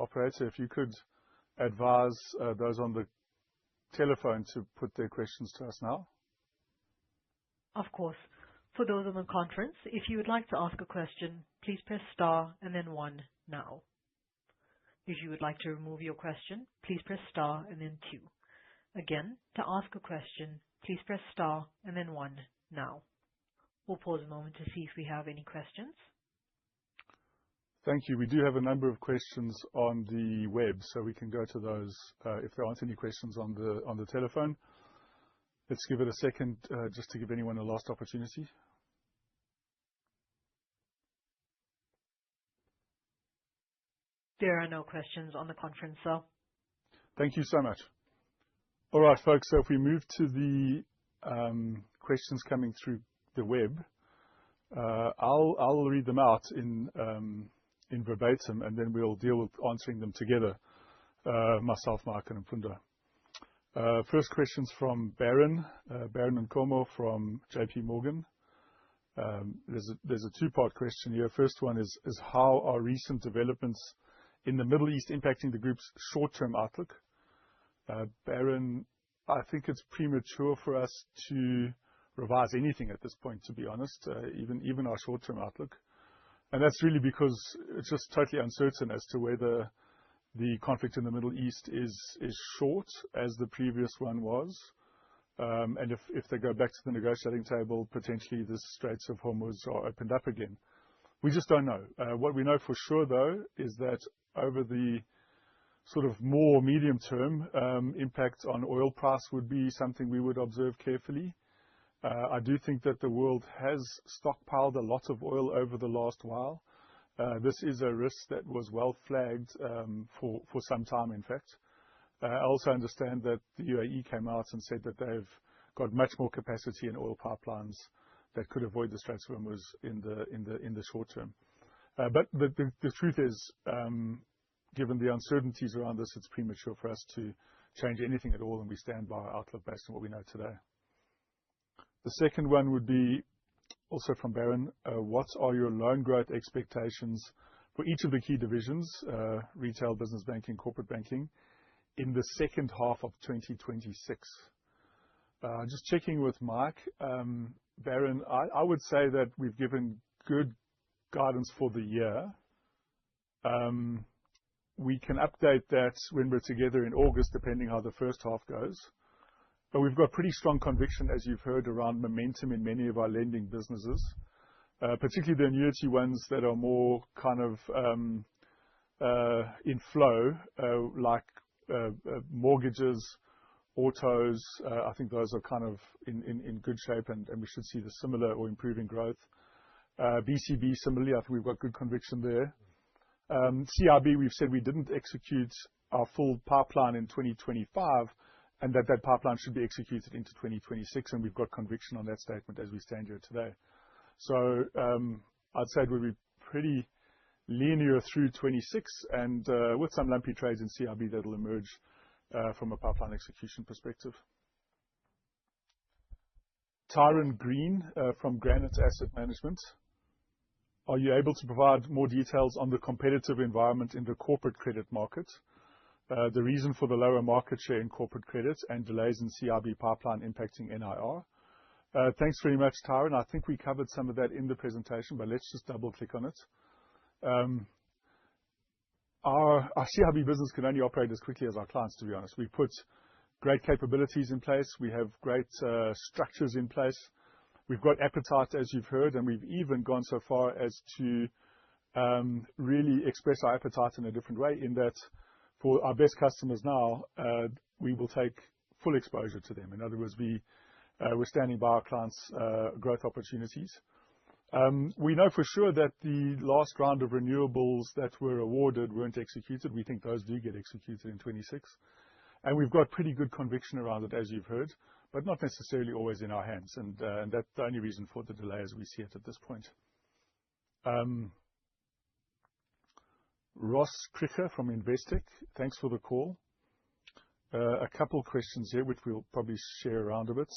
Speaker 1: operator, if you could advise those on the telephone to put their questions to us now.
Speaker 4: Of course. For those on the conference, if you would like to ask a question, please press star and then 1 now. If you would like to remove your question, please press star and then 2. Again, to ask a question, please press star and then 1 now. We'll pause a moment to see if we have any questions.
Speaker 1: Thank you. We do have a number of questions on the web, so we can go to those if there aren't any questions on the telephone. Let's give it a second just to give anyone a last opportunity.
Speaker 4: There are no questions on the conference, sir.
Speaker 1: Thank you so much. All right, folks, so if we move to the questions coming through the web, I'll read them out in verbatim, and then we'll deal with answering them together, myself, Mark, and Mfunda. First question's from Baron Nkomo from JP Morgan. There's a two-part question here. First one is how are recent developments in the Middle East impacting the group's short-term outlook? Baron, I think it's premature for us to revise anything at this point, to be honest, even our short-term outlook. And that's really because it's just totally uncertain as to whether the conflict in the Middle East is short, as the previous one was. And if they go back to the negotiating table, potentially the Straits of Hormuz are opened up again. We just don't know. What we know for sure, though, is that over the sort of more medium term, impact on oil price would be something we would observe carefully. I do think that the world has stockpiled a lot of oil over the last while. This is a risk that was well flagged for some time, in fact. I also understand that the UAE came out and said that they've got much more capacity in oil pipelines that could avoid the Straits of Hormuz in the short term. But the truth is, given the uncertainties around this, it's premature for us to change anything at all, and we stand by our outlook based on what we know today. The second one would be also from Baron. What are your loan growth expectations for each of the key divisions, retail, business banking, corporate banking, in the second half of 2026? Just checking with Mike. Baron, I would say that we've given good guidance for the year. We can update that when we're together in August, depending how the first half goes. But we've got pretty strong conviction, as you've heard, around momentum in many of our lending businesses, particularly the annuity ones that are more kind of in flow, like mortgages, autos. I think those are kind of in good shape, and we should see the similar or improving growth. BCB, similarly, I think we've got good conviction there. CIB, we've said we didn't execute our full pipeline in 2025, and that pipeline should be executed into 2026, and we've got conviction on that statement as we stand here today. So I'd say it will be pretty linear through 26, and with some lumpy trades in CIB that'll emerge from a pipeline execution perspective. Tyron Green from Granite Asset Management. Are you able to provide more details on the competitive environment in the corporate credit market, the reason for the lower market share in corporate credit, and delays in CIB pipeline impacting NIR? Thanks very much, Tyron. I think we covered some of that in the presentation, but let's just double-click on it. Our CIB business can only operate as quickly as our clients, to be honest. We've put great capabilities in place. We have great structures in place. We've got appetite, as you've heard, and we've even gone so far as to really express our appetite in a different way, in that for our best customers now, we will take full exposure to them. In other words, we're standing by our clients' growth opportunities. We know for sure that the last round of renewables that were awarded weren't executed. We think those do get executed in 26. And we've got pretty good conviction around it, as you've heard, but not necessarily always in our hands. And that's the only reason for the delay as we see it at this point. Ross Kricher from Investec, thanks for the call. A couple questions here, which we'll probably share around a bit.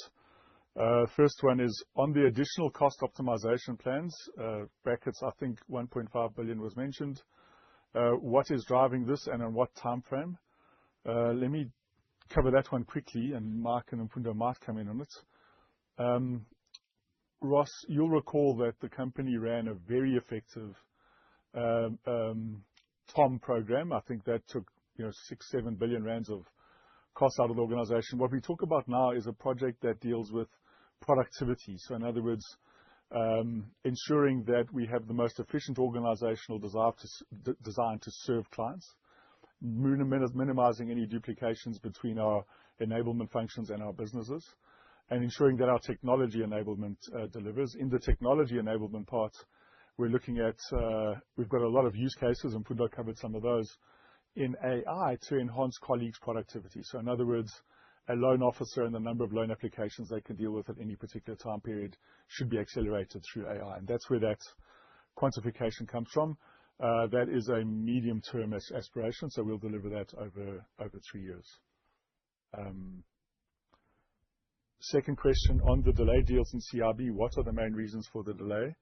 Speaker 1: First one is on the additional cost optimization plans, brackets, I think 1.5 billion was mentioned. What is driving this and on what time frame? Let me cover that one quickly, and Mark and Mfundo might come in on it. Ross, you'll recall that the company ran a very effective TOM program. I think that took 6-7 billion rands of cost out of the organization. What we talk about now is a project that deals with productivity. So in other words, ensuring that we have the most efficient organizational design to serve clients, minimizing any duplications between our enablement functions and our businesses, and ensuring that our technology enablement delivers. In the technology enablement part, we're looking at, we've got a lot of use cases, and Mfundo covered some of those, in AI to enhance colleagues' productivity. So in other words, a loan officer and the number of loan applications they can deal with at any particular time period should be accelerated through AI. And that's where that quantification comes from. That is a medium-term aspiration, so we'll deliver that over 3 years. Second question on the delayed deals in CIB, what are the main reasons for the delay?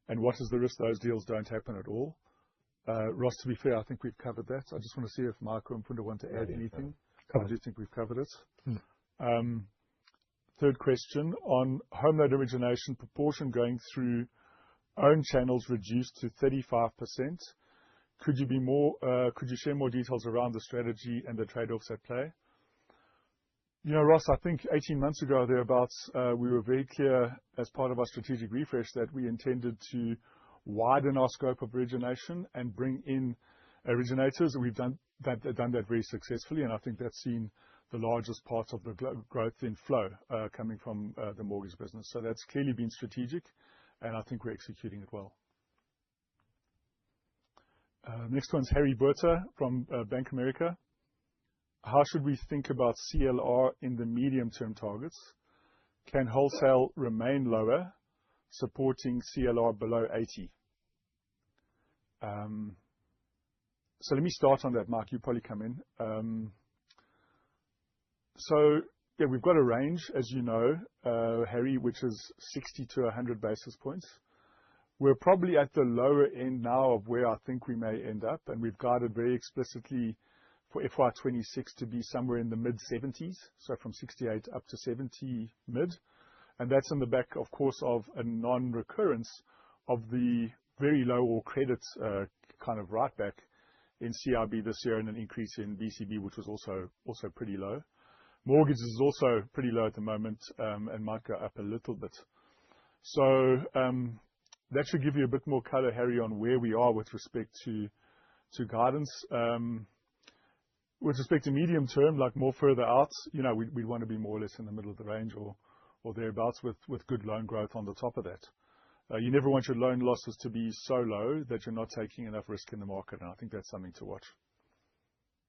Speaker 1: And what is the risk those deals don't happen at all? Ross, to be fair, I think we've covered that. I just want to see if Mark or Mfundo want to add anything. I do think we've covered it. Third question on home loan origination proportion going through own channels reduced to 35%. Could you share more details around the strategy and the trade-offs at play? Ross, I think 18 months ago, thereabouts, we were very clear as part of our strategic refresh that we intended to widen our scope of origination and bring in originators. And we've done that very successfully. And I think that's seen the largest part of the growth in flow coming from the mortgage business. So that's clearly been strategic, and I think we're executing it well. Next one's Harry Berta from Bank of America. How should we think about CLR in the medium-term targets? Can wholesale remain lower, supporting CLR below 80? So let me start on that, Mark. You probably come in. Yeah, we've got a range, as you know, Harry, which is 60 to 100 basis points. We're probably at the lower end now of where I think we may end up, and we've guided very explicitly for FY26 to be somewhere in the mid-70s, so from 68 up to 70 mid. And that's on the back, of course, of a non-recurrence of the very low or credit kind of right back in CIB this year, and an increase in BCB, which was also pretty low. Mortgages is also pretty low at the moment, and might go up a little bit. So that should give you a bit more color, Harry, on where we are with respect to guidance. With respect to medium term, like more further out, we'd want to be more or less in the middle of the range or thereabouts with good loan growth on the top of that. You never want your loan losses to be so low that you're not taking enough risk in the market, and I think that's something to watch.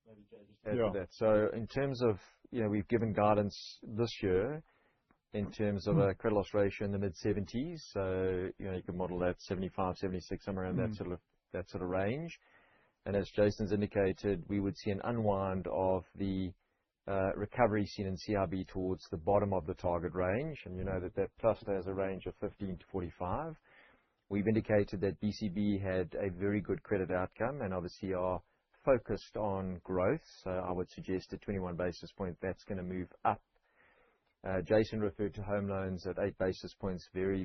Speaker 3: Maybe Jay just add to that. So in terms of, we've given guidance this year in terms of a credit loss ratio in the mid-70s. So, you can model that 75, 76, somewhere around that sort of range. And as Jason's indicated, we would see an unwind of the recovery seen in CIB towards the bottom of the target range. And that cluster has a range of 15 to 45. We've indicated that BCB had a very good credit outcome and obviously are focused on growth. So I would suggest at 21 basis points, that's going to move up. Jason referred to home loans at 8 basis points, at very,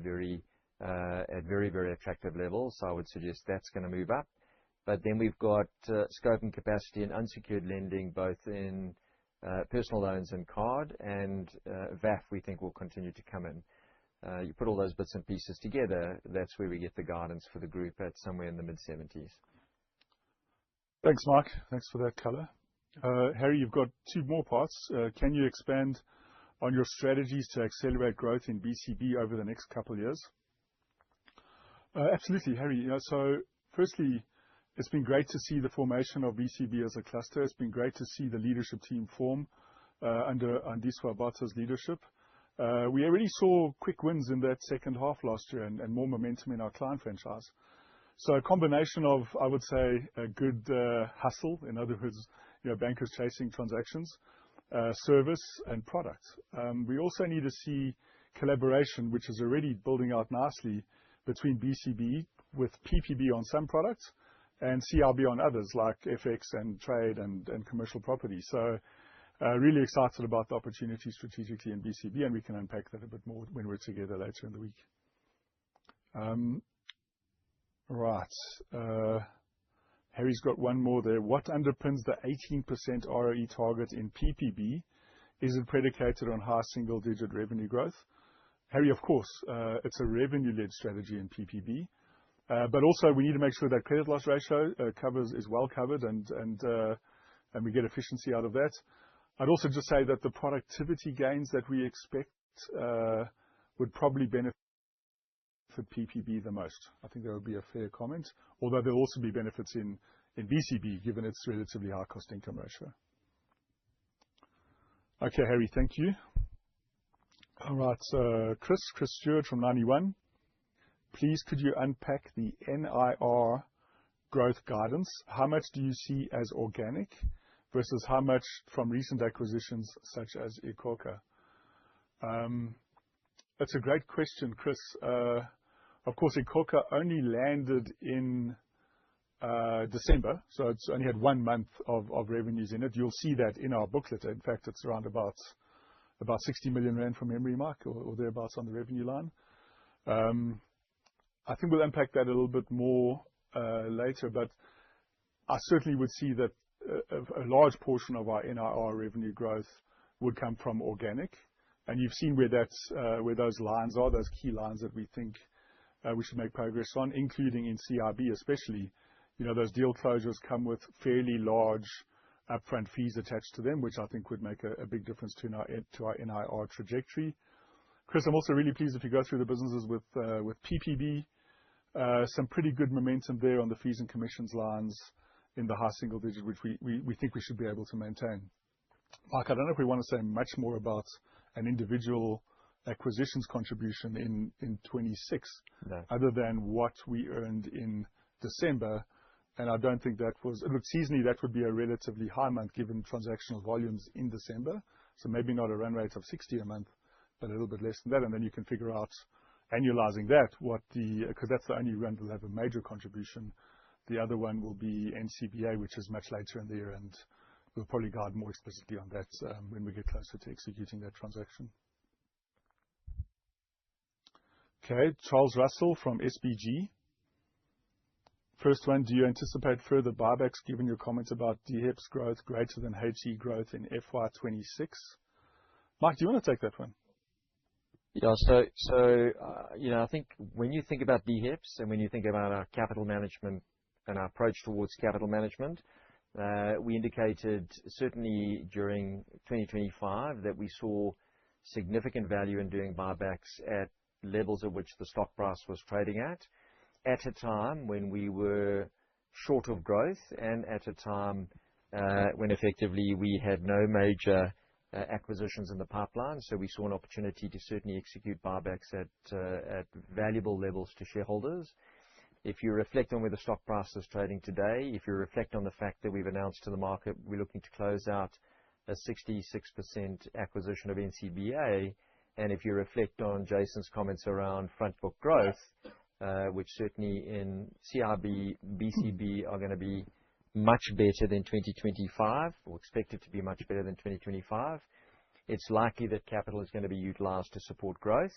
Speaker 3: very attractive levels. So I would suggest that's going to move up. But then we've got scope and capacity in unsecured lending, both in personal loans and card, and VAF we think will continue to come in. You put all those bits and pieces together, that's where we get the guidance for the group at somewhere in the mid-70s.
Speaker 1: Thanks, Mark. Thanks for that color. Harry, you've got two more parts. Can you expand on your strategies to accelerate growth in BCB over the next couple of years? Absolutely, Harry. So firstly, it's been great to see the formation of BCB as a cluster. It's been great to see the leadership team form under Andiswa Bata's leadership. We already saw quick wins in that second half last year and more momentum in our client franchise. So a combination of, I would say, a good hustle, in other words, bankers chasing transactions, service and product. We also need to see collaboration, which is already building out nicely between BCB with PPB on some products and CIB on others, like FX and trade and commercial property. So really excited about the opportunity strategically in BCB, and we can unpack that a bit more when we're together later in the week. Right. Harry's got one more there. What underpins the 18% ROE target in PPB? Is it predicated on high single-digit revenue growth? Harry, of course, it's a revenue-led strategy in PPB. But also we need to make sure that credit loss ratio is well covered and we get efficiency out of that. I'd also just say that the productivity gains that we expect would probably benefit PPB the most. I think that would be a fair comment, although there'll also be benefits in BCB, given its relatively high cost income ratio. Okay, Harry, thank you. All right, Chris Stewart from 91. Please, could you unpack the NIR growth guidance? How much do you see as organic versus how much from recent acquisitions such as iKhokha? That's a great question, Chris. Of course, iKhokha only landed in December, so it's only had 1 month of revenues in it. You'll see that in our booklet. In fact, it's around about 60 million rand from memory, Mark, or thereabouts on the revenue line. I think we'll unpack that a little bit more later, but I certainly would see that a large portion of our NIR revenue growth would come from organic. And you've seen where those lines are, those key lines that we think we should make progress on, including in CIB especially. Those deal closures come with fairly large upfront fees attached to them, which I think would make a big difference to our NIR trajectory. Chris, I'm also really pleased if you go through the businesses with PPB. Some pretty good momentum there on the fees and commissions lines in the high single digit, which we think we should be able to maintain. Mark, I don't know if we want to say much more about an individual acquisitions contribution in 26,
Speaker 3: no,
Speaker 1: other than what we earned in December. And I don't think that was, look, seasonally, that would be a relatively high month given transactional volumes in December. So maybe not a run rate of 60 a month, but a little bit less than that. And then you can figure out, annualizing that, because that's the only run that will have a major contribution. The other one will be NCBA, which is much later in the year, and we'll probably guide more explicitly on that when we get closer to executing that transaction. Okay, Charles Russell from SBG. First one, do you anticipate further buybacks given your comments about DHEPS growth greater than HE growth in FY26? Mike, do you want to take that one?
Speaker 3: Yeah, I think when you think about DHEPS and when you think about our capital management and our approach towards capital management, we indicated certainly during 2025 that we saw significant value in doing buybacks at levels at which the stock price was trading at a time when we were short of growth and at a time when effectively we had no major acquisitions in the pipeline. So we saw an opportunity to certainly execute buybacks at valuable levels to shareholders. If you reflect on where the stock price is trading today, if you reflect on the fact that we've announced to the market we're looking to close out a 66% acquisition of NCBA, and if you reflect on Jason's comments around front book growth, which certainly in CIB, BCB are going to be much better than 2025, or expected to be much better than 2025, it's likely that capital is going to be utilized to support growth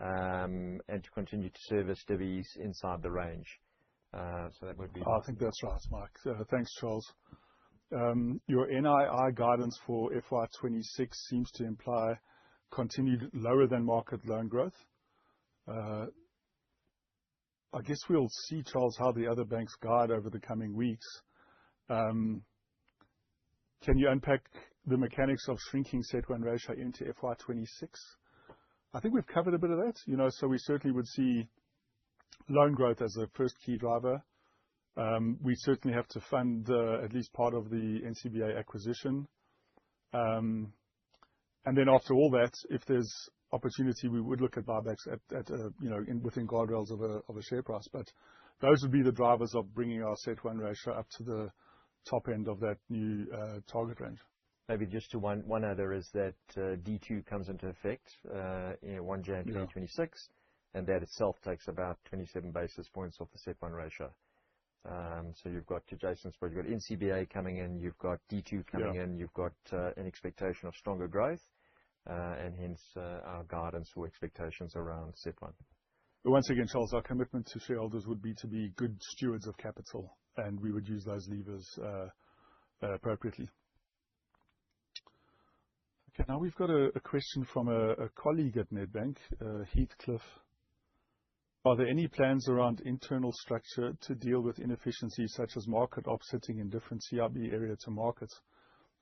Speaker 3: and to continue to service divvies inside the range. So that would be.
Speaker 1: I think that's right, Mike. Thanks, Charles. Your NII guidance for FY26 seems to imply continued lower than market loan growth. I guess we'll see, Charles, how the other banks guide over the coming weeks. Can you unpack the mechanics of shrinking CET1 ratio into FY26? I think we've covered a bit of that, so we certainly would see loan growth as the first key driver. We certainly have to fund at least part of the NCBA acquisition. And then after all that, if there's opportunity, we would look at buybacks within guardrails of a share price. But those would be the drivers of bringing our CET1 ratio up to the top end of that new target range.
Speaker 3: Maybe just to one other is that D2 comes into effect 1 January 2026, and that itself takes about 27 basis points off the CET1 ratio. So you've got, to Jason's point, you've got NCBA coming in, you've got D2 coming in, you've got an expectation of stronger growth, and hence our guidance or expectations around CET1.
Speaker 1: But once again, Charles, our commitment to shareholders would be to be good stewards of capital, and we would use those levers appropriately. Okay, now we've got a question from a colleague at Nedbank, Heathcliff. Are there any plans around internal structure to deal with inefficiencies such as market offsetting in different CIB area to markets?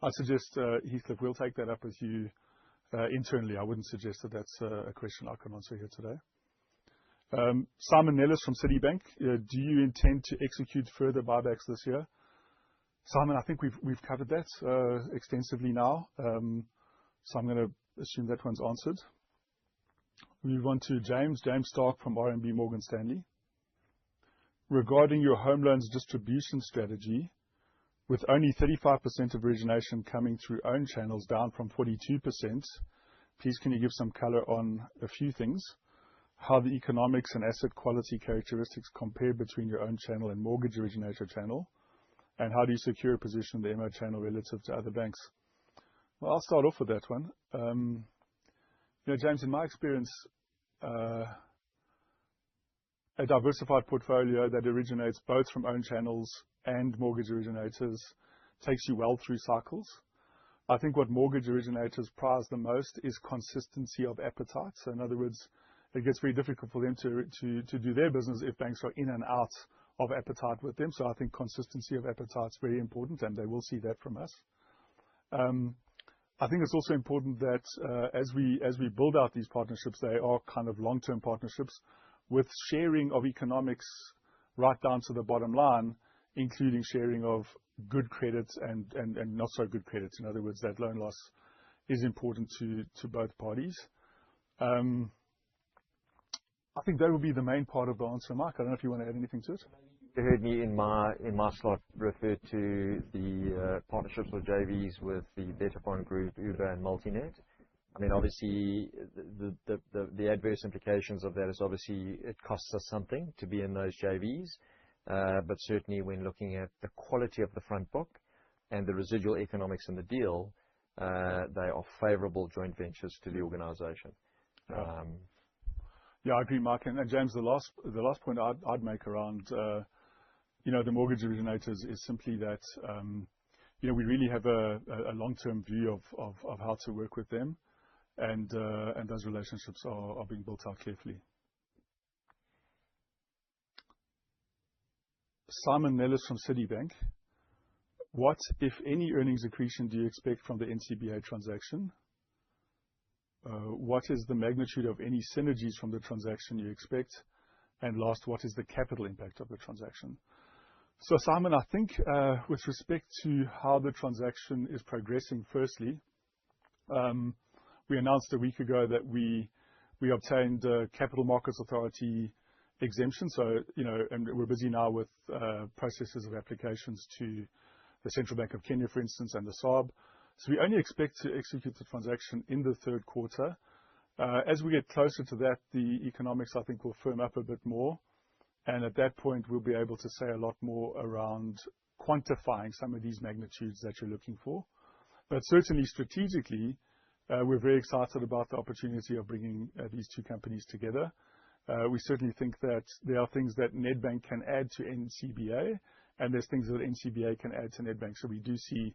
Speaker 1: I suggest, Heathcliff, we'll take that up with you internally. I wouldn't suggest that that's a question I can answer here today. Simon Nellis from Citibank. Do you intend to execute further buybacks this year? Simon, I think we've covered that extensively now. So I'm going to assume that one's answered. We move on to James Stark from RMB Morgan Stanley. Regarding your home loans distribution strategy, with only 35% of origination coming through own channels, down from 42%, please can you give some color on a few things? How the economics and asset quality characteristics compare between your own channel and mortgage originator channel? And how do you secure a position in the MO channel relative to other banks? Well, I'll start off with that one. James, in my experience, a diversified portfolio that originates both from own channels and mortgage originators takes you well through cycles. I think what mortgage originators prize the most is consistency of appetite. So in other words, it gets very difficult for them to do their business if banks are in and out of appetite with them. So I think consistency of appetite is very important, and they will see that from us. I think it's also important that as we build out these partnerships, they are kind of long-term partnerships with sharing of economics right down to the bottom line, including sharing of good credits and not so good credits. In other words, that loan loss is important to both parties. I think that would be the main part of the answer, Mike. I don't know if you want to add anything to it.
Speaker 3: You heard me in my slot refer to the partnerships or JVs with the Betafon Group, Uber and Multinet. I mean, obviously, the adverse implications of that is obviously it costs us something to be in those JVs. But certainly when looking at the quality of the front book and the residual economics in the deal, they are favorable joint ventures to the organization.
Speaker 1: Yeah, I agree, Mark. And James, the last point I'd make around, the mortgage originators is simply that, we really have a long-term view of how to work with them, and those relationships are being built out carefully. Simon Nellis from Citibank. What, if any, earnings accretion do you expect from the NCBA transaction? What is the magnitude of any synergies from the transaction you expect? And last, what is the capital impact of the transaction? So Simon, I think with respect to how the transaction is progressing, firstly, we announced a week ago that we obtained Capital Markets Authority exemption. So, and we're busy now with processes of applications to the Central Bank of Kenya, for instance, and the SARB. So we only expect to execute the transaction in the third quarter. As we get closer to that, the economics, I think, will firm up a bit more. And at that point, we'll be able to say a lot more around quantifying some of these magnitudes that you're looking for. But certainly, strategically, we're very excited about the opportunity of bringing these two companies together. We certainly think that there are things that Nedbank can add to NCBA, and there's things that NCBA can add to Nedbank. So we do see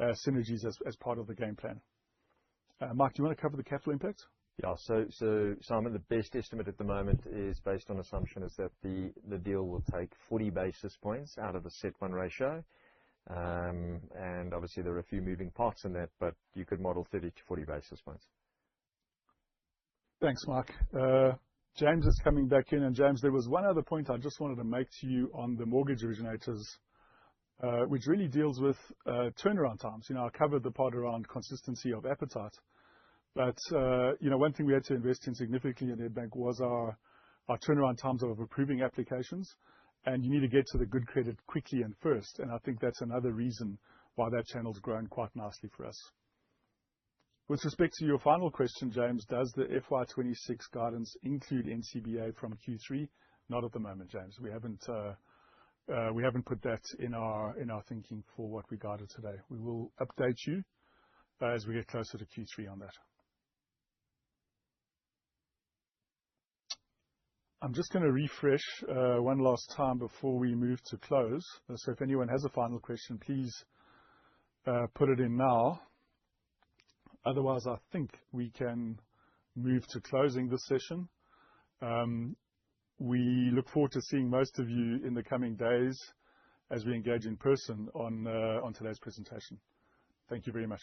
Speaker 1: synergies as part of the game plan. Mark, do you want to cover the capital impact?
Speaker 3: Yeah. So Simon, the best estimate at the moment is based on assumption is that the deal will take 40 basis points out of the CET1 ratio. And obviously there are a few moving parts in that, but you could model 30 to 40 basis points.
Speaker 1: Thanks, Mark. James is coming back in. And James, there was one other point I just wanted to make to you on the mortgage originators, which really deals with turnaround times. I covered the part around consistency of appetite. But, one thing we had to invest in significantly in Nedbank was our turnaround times of approving applications. And you need to get to the good credit quickly and first. And I think that's another reason why that channel's grown quite nicely for us. With respect to your final question, James, does the FY26 guidance include NCBA from Q3? Not at the moment, James. We haven't put that in our thinking for what we guided today. We will update you as we get closer to Q3 on that. I'm just going to refresh one last time before we move to close. So if anyone has a final question, please put it in now. Otherwise, I think we can move to closing this session. We look forward to seeing most of you in the coming days as we engage in person on today's presentation. Thank you very much.